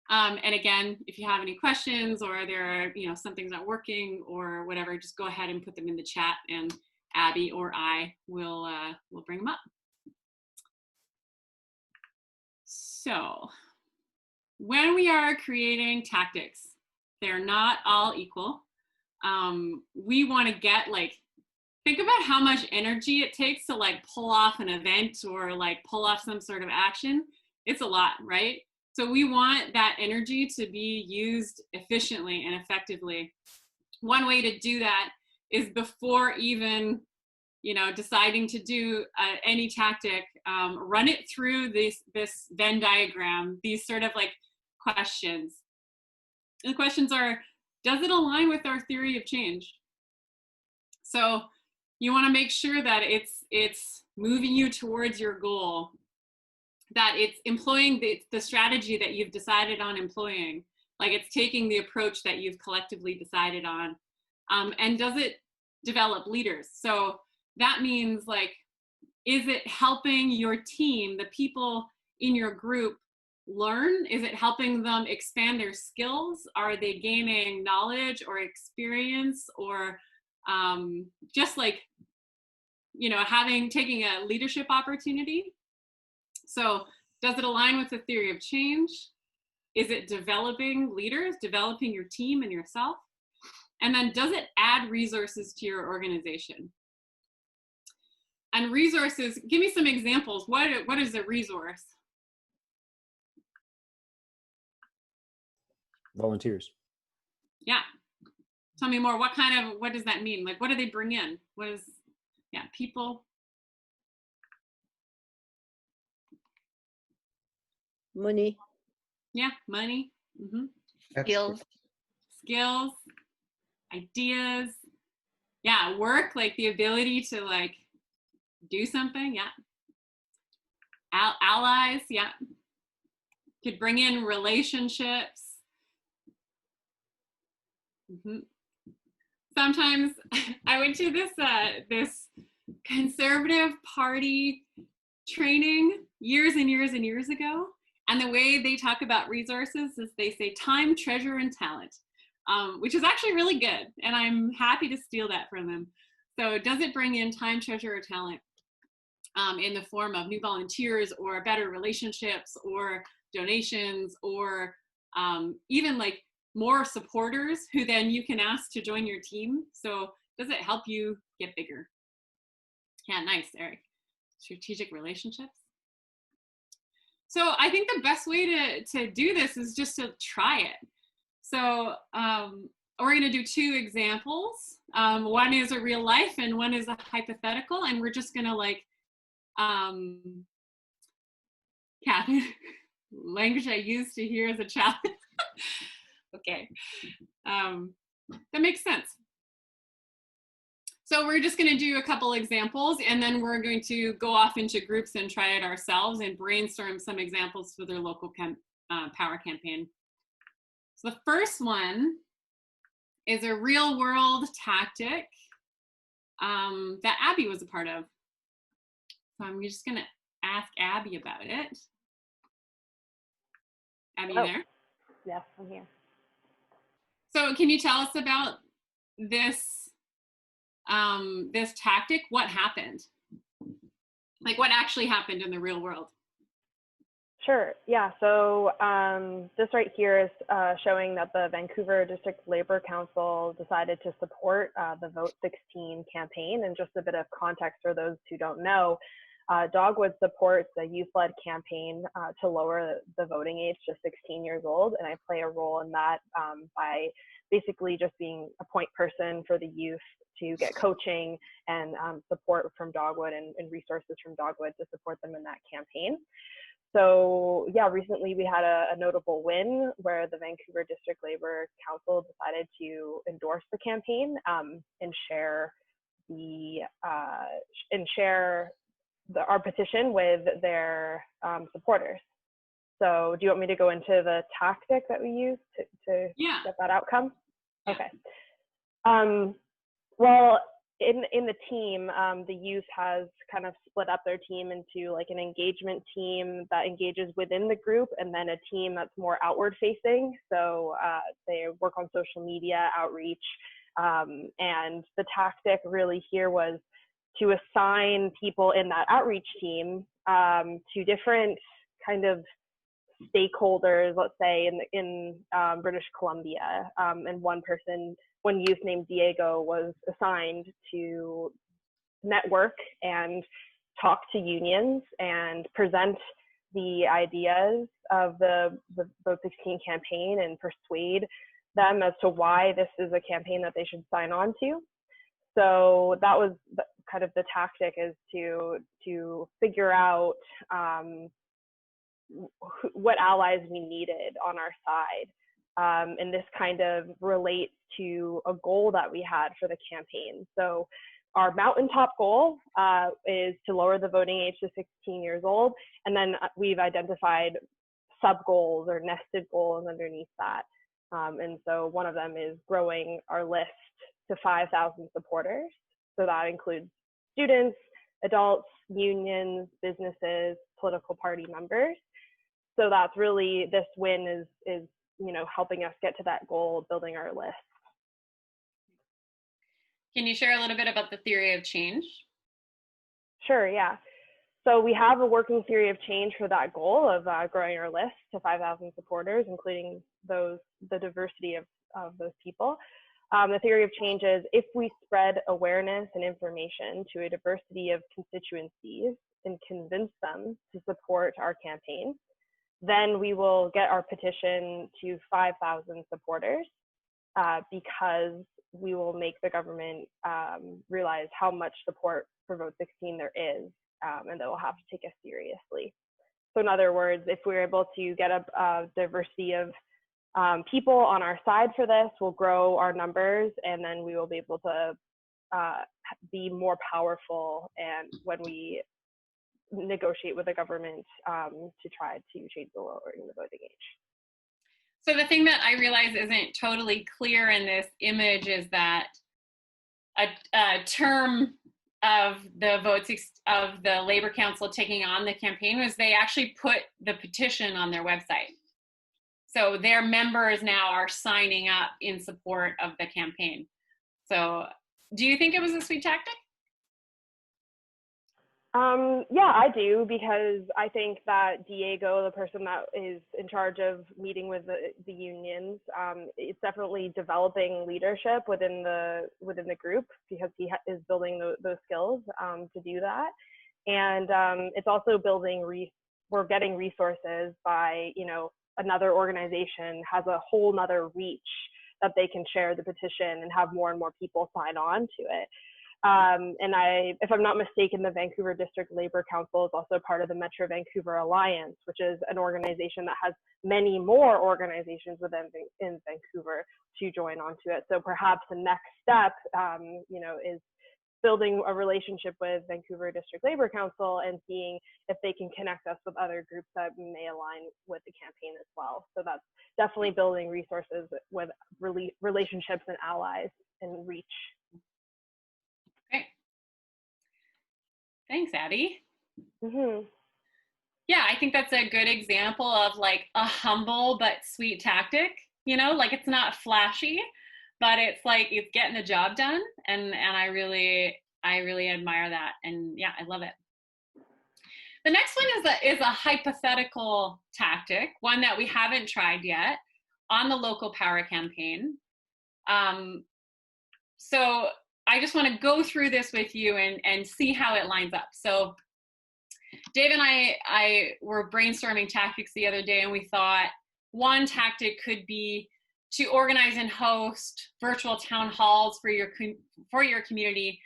And again, if you have any questions or there are, something's not working or whatever, just go ahead and put them in the chat and Abby or I will bring them up. So when we are creating tactics, they're not all equal. We want to get think about how much energy it takes to pull off an event or pull off some sort of action. It's a lot, right? So we want that energy to be used efficiently and effectively. One way to do that is before even, deciding to do any tactic, run it through this Venn diagram, these sort of questions. The questions are, does it align with our theory of change? So you want to make sure that it's moving you towards your goal, that it's employing the strategy that you've decided on employing, it's taking the approach that you've collectively decided on, and does it develop leaders? So that means is it helping your team, the people in your group, learn? Is it helping them expand their skills? Are they gaining knowledge or experience, or just taking a leadership opportunity? So does it align with the theory of change? Is it developing leaders, developing your team and yourself? And then does it add resources to your organization? And resources, give me some examples. What is a resource? Volunteers. Yeah. Tell me more. What does that mean? What do they bring in? People. Money. Yeah, money. Mm-hmm. Skills, ideas. Yeah, work, the ability to do something. Yeah. Allies. Yeah. Could bring in relationships. Mm-hmm. Sometimes I went to this conservative party training years and years and years ago, and the way they talk about resources is they say time, treasure, and talent, which is actually really good, and I'm happy to steal that from them. So does it bring in time, treasure, or talent in the form of new volunteers or better relationships or donations or even more supporters who then you can ask to join your team? So does it help you get bigger? Yeah, nice, Eric. Strategic relationships. So I think the best way to do this is just to try it. So we're going to do two examples. One is a real life and one is a hypothetical, and we're just going to Kathy, language I used to hear as a child. Okay, that makes sense. So we're just going to do a couple examples, and then we're going to go off into groups and try it ourselves and brainstorm some examples for their local power campaign. So the first one is a real world tactic that Abby was a part of. So I'm just going to ask Abby about it. Abby, you there? Yes, I'm here. So can you tell us about this this tactic? What happened? What actually happened in the real world? Sure. Yeah. So this right here is showing that the Vancouver District Labor Council decided to support the Vote 16 campaign. And just a bit of context for those who don't know, Dogwood supports a youth-led campaign to lower the voting age to 16 years old. And I play a role in that by basically just being a point person for the youth to get coaching and support from Dogwood and resources from Dogwood to support them in that campaign. So yeah, recently we had a notable win where the Vancouver District Labor Council decided to endorse the campaign and share our petition with their supporters. So do you want me to go into the tactic that we used to Yeah. get that outcome? Yeah. Okay. Well, in the team, the youth has kind of split up their team into like an engagement team that engages within the group, and then a team that's more outward facing. So they work on social media outreach, and the tactic really here was to assign people in that outreach team to different kind of stakeholders, let's say in British Columbia, and one youth named Diego was assigned to network and talk to unions and present the ideas of the Vote 16 campaign and persuade them as to why this is a campaign that they should sign on to. So that was kind of the tactic, is to figure out what allies we needed on our side. And this kind of relates to a goal that we had for the campaign. So our mountaintop goal is to lower the voting age to 16 years old. And then we've identified sub goals or nested goals underneath that. And so one of them is growing our list to 5,000 supporters. So that includes students, adults, unions, businesses, political party members. So that's really, this win is helping us get to that goal of building our list. Can you share a little bit about the theory of change? Sure, yeah. So we have a working theory of change for that goal of growing our list to 5,000 supporters, including the diversity of those people. The theory of change is, if we spread awareness and information to a diversity of constituencies and convince them to support our campaign, then we will get our petition to 5,000 supporters, because we will make the government realize how much support for Vote 16 there is, and they'll have to take us seriously. So in other words, if we're able to get a diversity of people on our side for this, we'll grow our numbers, and then we will be able to be more powerful and when we negotiate with the government to try to change the lowering the voting age. So the thing that I realize isn't totally clear in this image is that a term of the of the Labor Council taking on the campaign was they actually put the petition on their website. So their members now are signing up in support of the campaign. So do you think it was a sweet tactic? Yeah, I do, because I think that Diego, the person that is in charge of meeting with the unions, it's definitely developing leadership within the group, because he is building those skills to do that. And it's also building, we're getting resources by, another organization has a whole nother reach that they can share the petition and have more and more people sign on to it. And if I'm not mistaken, the Vancouver District Labor Council is also part of the Metro Vancouver Alliance, which is an organization that has many more organizations in Vancouver to join onto it. So perhaps the next step, is building a relationship with Vancouver District Labor Council and seeing if they can connect us with other groups that may align with the campaign as well. So that's definitely building resources with relationships and allies and reach. Okay. Thanks, Abby. Mm-hmm. Yeah, I think that's a good example of like a humble but sweet tactic. Like it's not flashy, but it's like it's getting the job done, and I really admire that, and yeah, I love it. The next one is a hypothetical tactic, one that we haven't tried yet on the local power campaign. So I just want to go through this with you and see how it lines up. So Dave and I were brainstorming tactics the other day, and we thought one tactic could be to organize and host virtual town halls for your community,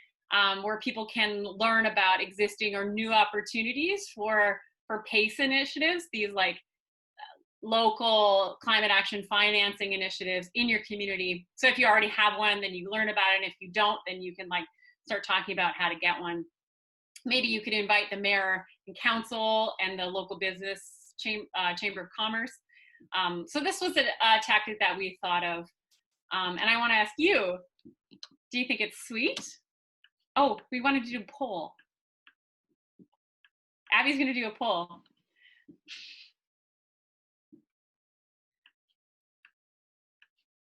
where people can learn about existing or new opportunities for PACE initiatives, these like local climate action financing initiatives in your community. So if you already have one, then you learn about it. And if you don't, then you can like start talking about how to get one. Maybe you could invite the mayor and council and the local business chamber of commerce. So this was a tactic that we thought of. And I want to ask you, Do you think it's sweet? Oh, we wanted to do a poll. Abby's going to do a poll.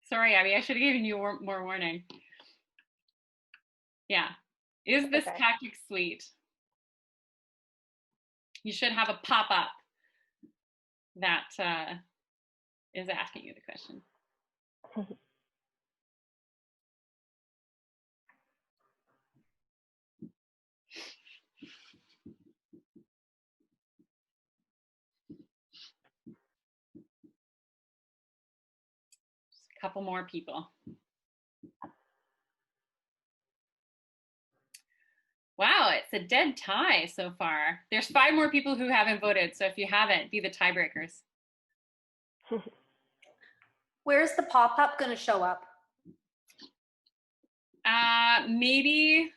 Sorry, Abby, I should have given you more warning. Yeah. Is this tactic sweet? You should have a pop-up that is asking you the question. Just a couple more people. Wow, it's a dead tie so far. There's 5 more people who haven't voted, so if you haven't, be the tiebreakers. Where's the pop-up going to show up? Maybe.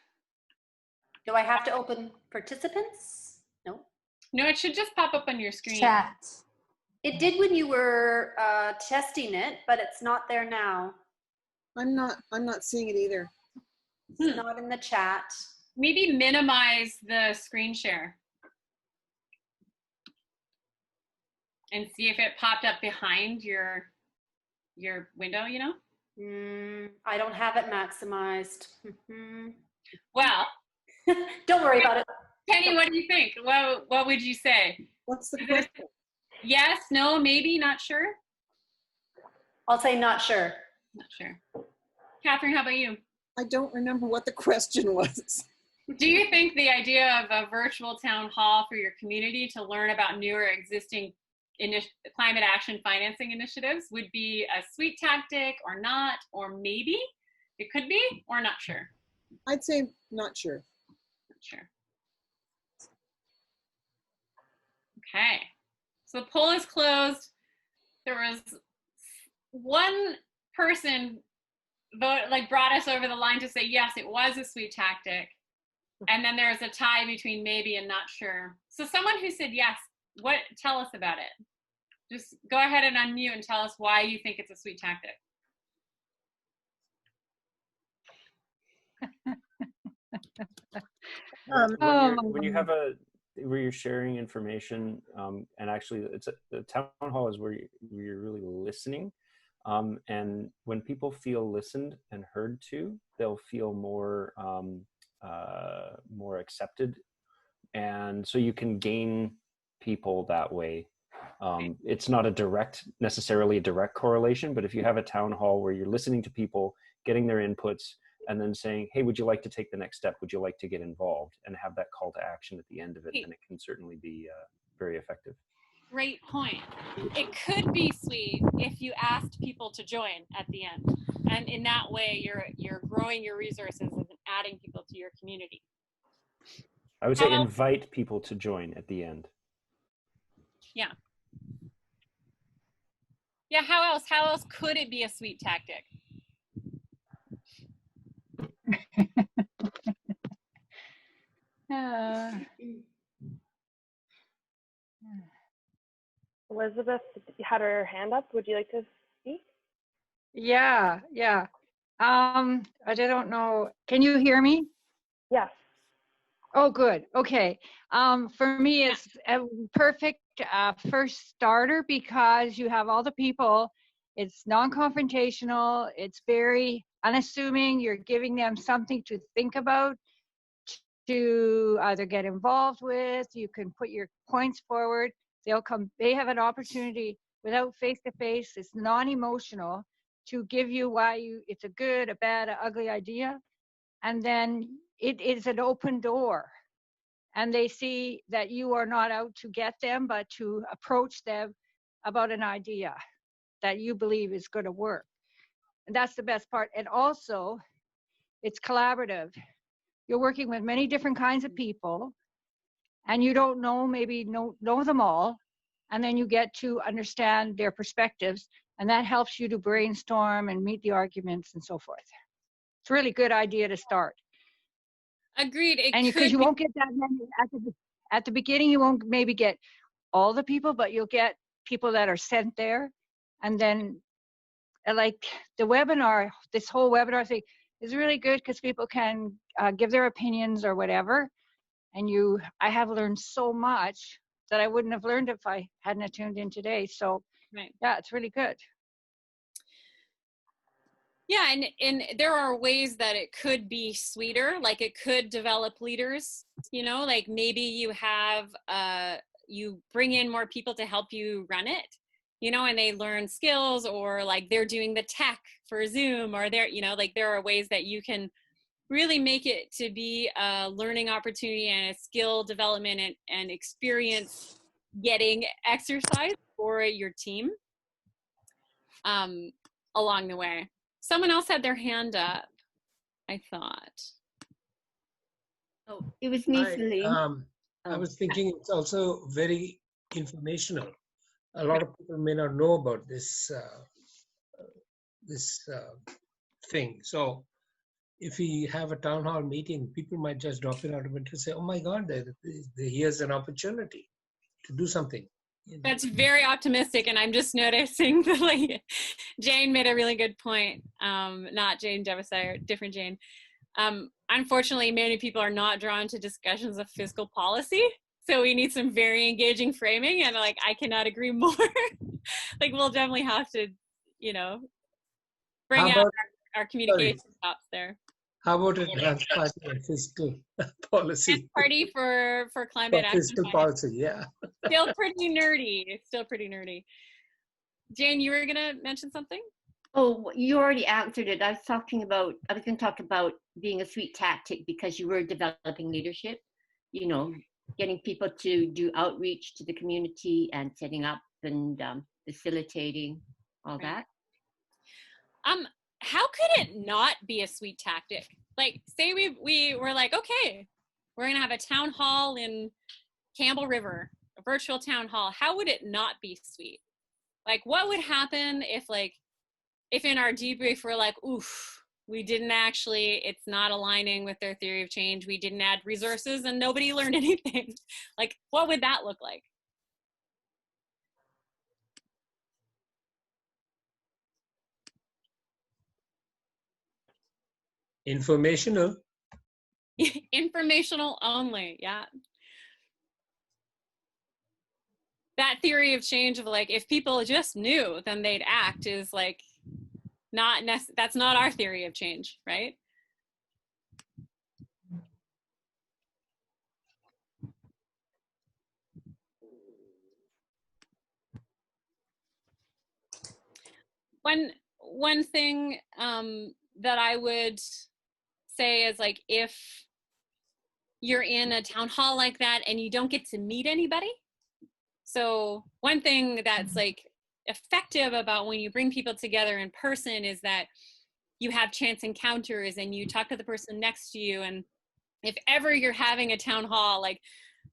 Do I have to open participants? No. No, it should just pop up on your screen. Chat. It did when you were testing it, but it's not there now. I'm not seeing it either. It's not in the chat. Maybe minimize the screen share and see if it popped up behind your window, you know? I don't have it maximized. Well, don't worry about it. Penny, what do you think? What would you say? What's the question? Yes, no, maybe, not sure? I'll say not sure. Not sure. Catherine, how about you? I don't remember what the question was. Do you think the idea of a virtual town hall for your community to learn about new or existing climate action financing initiatives would be a sweet tactic or not, or maybe it could be, or not sure? I'd say not sure. Not sure. Okay, so the poll is closed. There was one person brought us over the line to say yes, it was a sweet tactic. And then there's a tie between maybe and not sure. So someone who said yes, tell us about it. Just go ahead and unmute and tell us why you think it's a sweet tactic. When you have where you're sharing information, and actually the town hall is where you're really listening. And when people feel listened and heard to, they'll feel more accepted, and so you can gain people that way. It's not necessarily a direct correlation, but if you have a town hall where you're listening to people, getting their inputs, and then saying, hey, would you like to take the next step? Would you like to get involved? And have that call to action at the end of it, then it can certainly be very effective. Great point. It could be sweet if you asked people to join at the end. And in that way, you're growing your resources and adding people to your community. I would say invite people to join at the end. Yeah. Yeah, how else could it be a sweet tactic? Elizabeth had her hand up. Would you like to speak? Yeah. I don't know. Can you hear me? Yes. Oh, good. Okay. For me, it's a perfect first starter because you have all the people. It's non-confrontational. It's very unassuming. You're giving them something to think about, to either get involved with. You can put your points forward. They'll come. They have an opportunity without face-to-face. It's non-emotional to give you why it's a good, a bad, a ugly idea. And then it is an open door. And they see that you are not out to get them, but to approach them about an idea that you believe is going to work. And that's the best part. And also, it's collaborative. You're working with many different kinds of people, and you don't know them all. And then you get to understand their perspectives, and that helps you to brainstorm and meet the arguments and so forth. It's a really good idea to start. Agreed. And because you won't get that many at the beginning, you won't maybe get all the people, but you'll get people that are sent there. And then like the webinar, this whole webinar thing, is really good because people can give their opinions or whatever. And I have learned so much that I wouldn't have learned if I hadn't have tuned in today. So Right. yeah, it's really good. Yeah, and there are ways that it could be sweeter, like it could develop leaders, you know, like maybe you have, you bring in more people to help you run it, you know, and they learn skills, or like they're doing the tech for Zoom, or they're, you know, like there are ways that you can really make it to be a learning opportunity and a skill development and experience getting exercise for your team along the way. Someone else had their hand up, I thought. Oh, it was me, Celine. I was thinking it's also very informational. A lot of people may not know about this thing. So if we have a town hall meeting, people might just drop in out of it and say, "Oh my God, here's an opportunity to do something." You know? That's very optimistic, and I'm just noticing that like Jane made a really good point. Not Jane Devasire, different Jane. Unfortunately, many people are not drawn to discussions of fiscal policy, so we need some very engaging framing, and like I cannot agree more. Like we'll definitely have to, you know, bring out our communication stops there. How about a dance party on fiscal policy? Dance party for climate action. Fiscal policy, yeah. Still pretty nerdy. Still pretty nerdy. Jane, you were gonna mention something? Oh, you already answered it. I was going to talk about being a sweet tactic because you were developing leadership, you know, getting people to do outreach to the community and setting up and facilitating all that. How could it not be a sweet tactic? Like, say we were like, okay, we're gonna have a town hall in Campbell River, a virtual town hall. How would it not be sweet? Like, what would happen if in our debrief we're like, oof, we didn't actually, it's not aligning with their theory of change. We didn't add resources and nobody learned anything. Like, what would that look like? Informational. Informational only, yeah. That theory of change of like, if people just knew, then they'd act is like, that's not our theory of change, right? One thing that I would say is like, if you're in a town hall like that and you don't get to meet anybody. So one thing that's like effective about when you bring people together in person is that you have chance encounters and you talk to the person next to you. And if ever you're having a town hall, like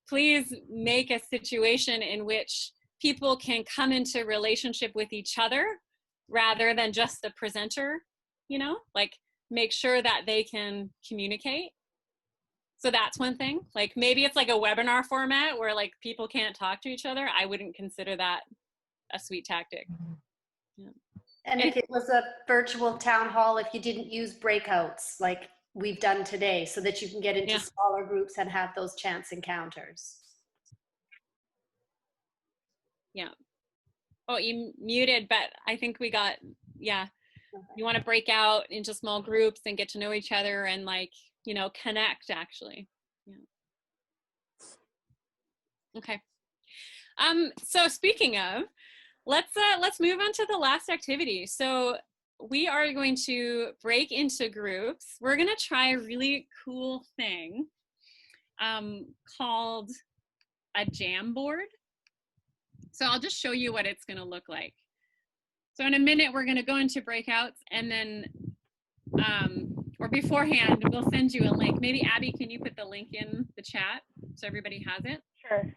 please make a situation in which people can come into relationship with each other rather than just the presenter, you know, like make sure that they can communicate. So that's one thing. Like maybe it's like a webinar format where like people can't talk to each other. I wouldn't consider that a sweet tactic. Yeah. And if it was a virtual town hall, if you didn't use breakouts like we've done today, so that you can get into smaller groups and have those chance encounters. Yeah. Oh, you muted, but I think we got, yeah. Okay. You want to break out into small groups and get to know each other and like, you know, connect actually. Yeah. Okay. So speaking of, let's move on to the last activity. So we are going to break into groups. We're going to try a really cool thing called a Jamboard. So I'll just show you what it's going to look like. So in a minute, we're going to go into breakouts, and then, or beforehand, we'll send you a link. Maybe Abby, can you put the link in the chat so everybody has it? Sure.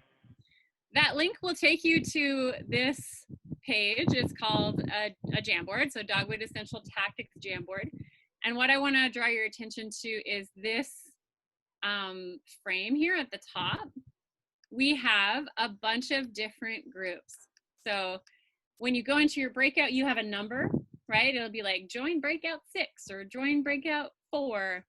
That link will take you to this page. It's called a Jamboard, so Dogwood Essential Tactics Jamboard. And what I want to draw your attention to is this frame here at the top. We have a bunch of different groups. So when you go into your breakout, you have a number, right? It'll be like join breakout 6 or join breakout 4.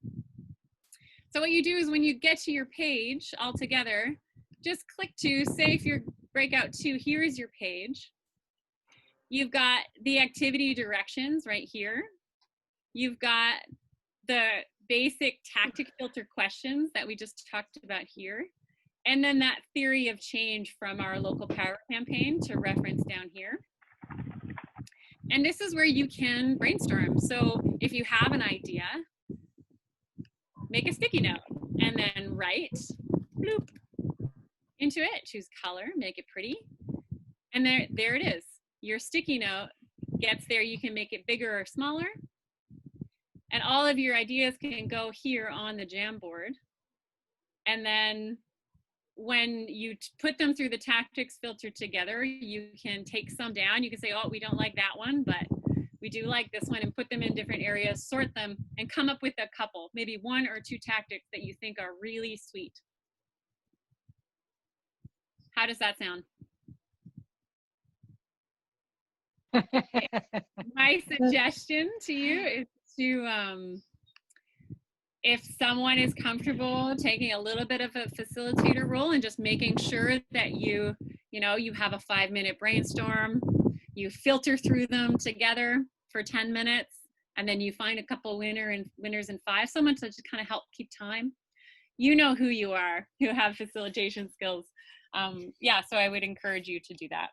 So what you do is when you get to your page all together, just click to, say if you're breakout 2, here is your page. You've got the activity directions right here. You've got the basic tactic filter questions that we just talked about here. And then that theory of change from our local power campaign to reference down here. And this is where you can brainstorm. So if you have an idea, make a sticky note and then write bloop into it. Choose color, make it pretty. And there it is. Your sticky note gets there. You can make it bigger or smaller. And all of your ideas can go here on the Jamboard. And then when you put them through the tactics filter together, you can take some down. You can say, oh, we don't like that one, but we do like this one, and put them in different areas, sort them, and come up with a couple, maybe 1 or 2 tactics that you think are really sweet. How does that sound? My suggestion to you is to, if someone is comfortable taking a little bit of a facilitator role and just making sure that you have a 5-minute brainstorm, you filter through them together for 10 minutes, and then you find a couple winners in 5, someone to just kind of help keep time. You know who you are, who have facilitation skills. Yeah, so I would encourage you to do that.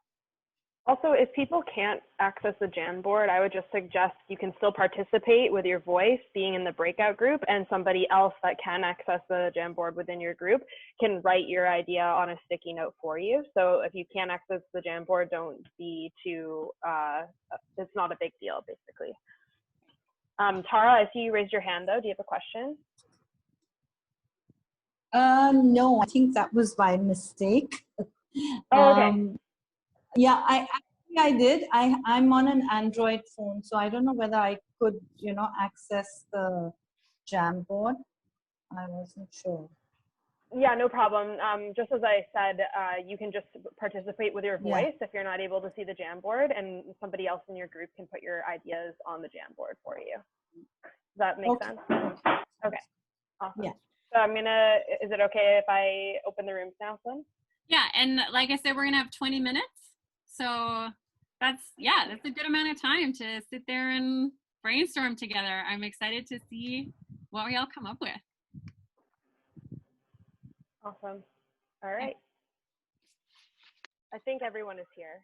Also, if people can't access the Jamboard, I would just suggest you can still participate with your voice being in the breakout group, and somebody else that can access the Jamboard within your group can write your idea on a sticky note for you. So if you can't access the Jamboard, don't be too, it's not a big deal, basically. Tara, I see you raised your hand though. Do you have a question? No, I think that was by mistake. Oh, okay. Yeah, I did. I'm on an Android phone, so I don't know whether I could, access the Jamboard. I wasn't sure. Yeah, no problem. Just as I said, you can just participate with your voice if you're not able to see the Jamboard, and somebody else in your group can put your ideas on the Jamboard for you. Does that make sense? Okay, awesome. Yeah. So is it okay if I open the rooms now, Flynn? Yeah, and like I said, we're gonna have 20 minutes. So that's a good amount of time to sit there and brainstorm together. I'm excited to see what we all come up with. Awesome. All right. I think everyone is here.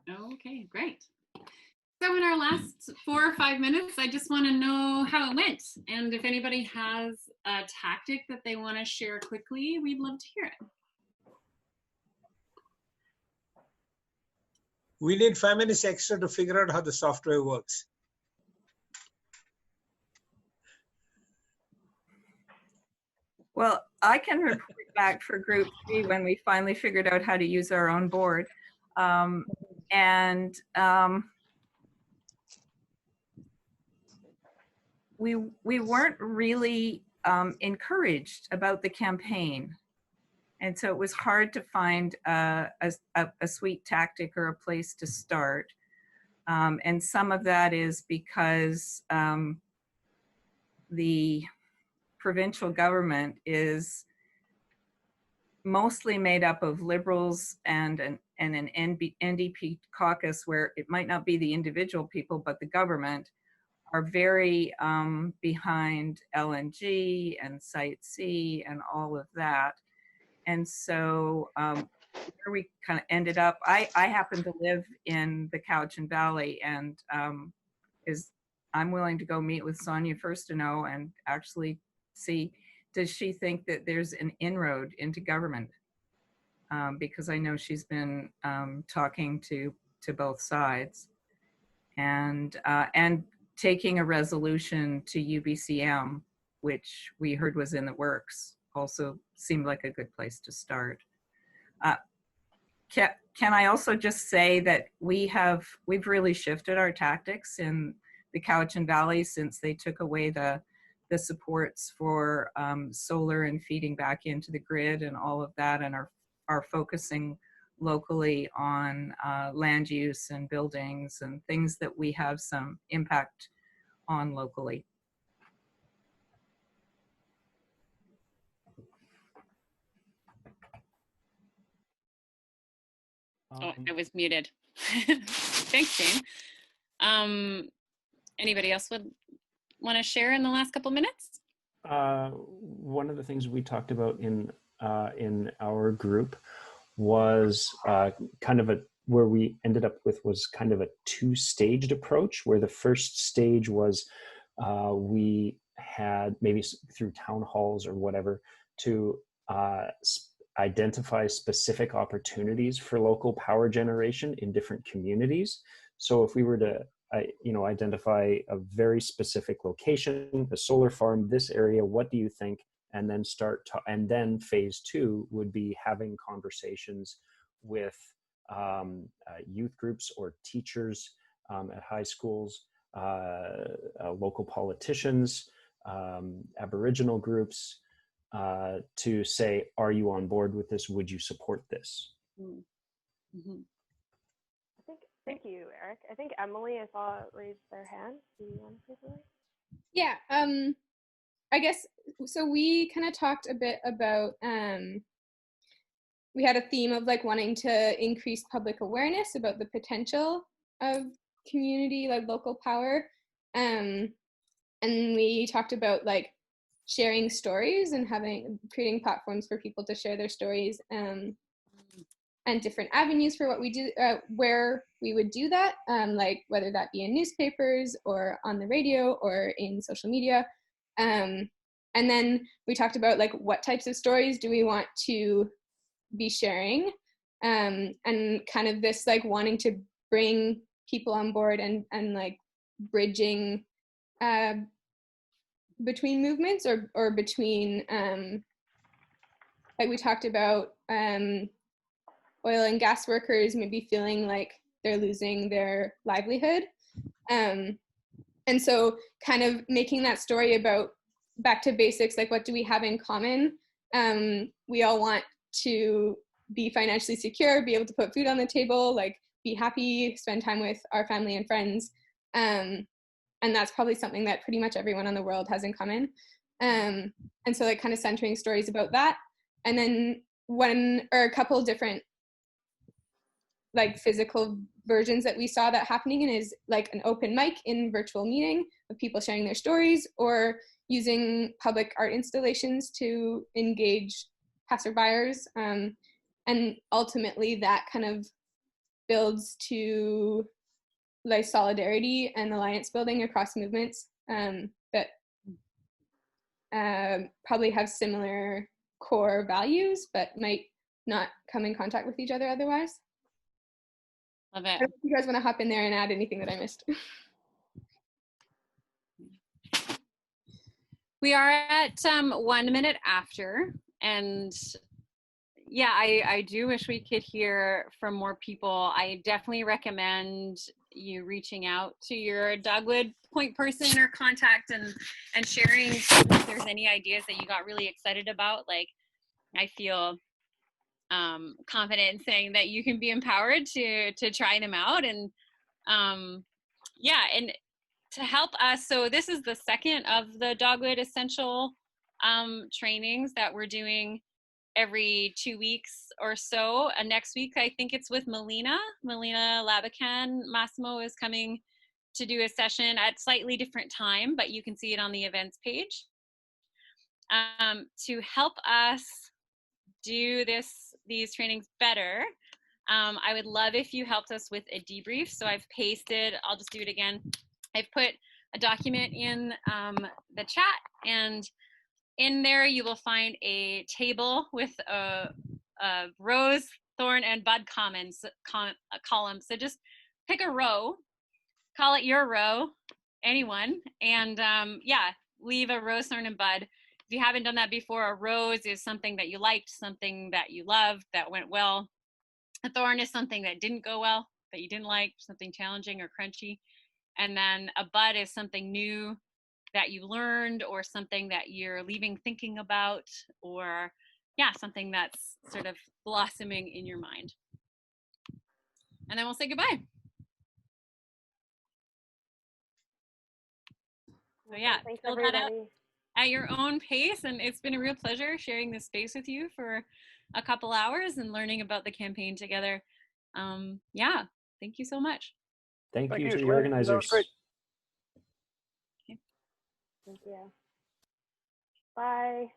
Okay, great. So in our last 4 or 5 minutes, I just want to know how it went. And if anybody has a tactic that they want to share quickly, we'd love to hear it. We need 5 minutes extra to figure out how the software works. Well, I can report back for group 3 when we finally figured out how to use our own board. We weren't really encouraged about the campaign. And so it was hard to find a sweet tactic or a place to start. And some of that is because the provincial government is mostly made up of Liberals and an NDP caucus, where it might not be the individual people, but the government are very behind LNG and Site C and all of that. And so where we kind of ended up, I happen to live in the Cowichan Valley, and I'm willing to go meet with Sonia Firstino and actually see, does she think that there's an inroad into government? Because I know she's been talking to both sides, and taking a resolution to UBCM, which we heard was in the works, also seemed like a good place to start. Can I also just say that we've really shifted our tactics in the Cowichan Valley since they took away the supports for solar and feeding back into the grid and all of that, and are focusing locally on land use and buildings and things that we have some impact on locally. Oh, I was muted. Thanks, Jane. Anybody else would want to share in the last couple minutes? One of the things we talked about in our group was kind of where we ended up with was kind of a two-staged approach, where the first stage was we had, maybe through town halls or whatever, to identify specific opportunities for local power generation in different communities. So if we were to identify a very specific location, the solar farm, this area, what do you think? And then and then phase two would be having conversations with youth groups or teachers at high schools, local politicians, Aboriginal groups, to say, are you on board with this? Would you support this? Mm-hmm. Thank you, Eric. I think Emily, I saw raise their hand. Do you want to say something? Yeah, I guess, so we kind of talked a bit about, we had a theme of like wanting to increase public awareness about the potential of community, like local power. And we talked about like sharing stories and creating platforms for people to share their stories, and different avenues for what we do, where we would do that, like whether that be in newspapers or on the radio or in social media. And then we talked about like what types of stories do we want to be sharing, and kind of this like wanting to bring people on board and like bridging between movements or between, like we talked about oil and gas workers maybe feeling like they're losing their livelihood. And so kind of making that story about back to basics, like what do we have in common? We all want to be financially secure, be able to put food on the table, like be happy, spend time with our family and friends. And that's probably something that pretty much everyone in the world has in common. And so like kind of centering stories about that. And then a couple different like physical versions that we saw that happening in is like an open mic in virtual meeting of people sharing their stories, or using public art installations to engage passerbyers. And ultimately that kind of builds to like solidarity and alliance building across movements that probably have similar core values, but might not come in contact with each other otherwise. Love it. I don't know if you guys want to hop in there and add anything that I missed. We are at 1 minute after, and yeah, I do wish we could hear from more people. I definitely recommend you reaching out to your Dogwood point person or contact and sharing if there's any ideas that you got really excited about. Like, I feel confident in saying that you can be empowered to try them out. And yeah, and to help us, so this is the second of the Dogwood Essential trainings that we're doing every 2 weeks or so. Next week, I think it's with Melina Labacan. Massimo is coming to do a session at slightly different time, but you can see it on the events page. To help us do these trainings better, I would love if you helped us with a debrief. So I've pasted, I'll just do it again. I've put a document in the chat, and in there you will find a table with a rose, thorn, and bud column. So just pick a row, call it your row, anyone, and yeah, leave a rose, thorn, and bud. If you haven't done that before, a rose is something that you liked, something that you loved, that went well. A thorn is something that didn't go well, that you didn't like, something challenging or crunchy. And then a bud is something new that you learned, or something that you're leaving thinking about, or yeah, something that's sort of blossoming in your mind. And then we'll say goodbye. So yeah, thanks fill that out everybody. at your own pace. And it's been a real pleasure sharing this space with you for a couple hours and learning about the campaign together. yeah, thank you so much. Thank you to the Sue. That was organizers. great. Thank you. Bye.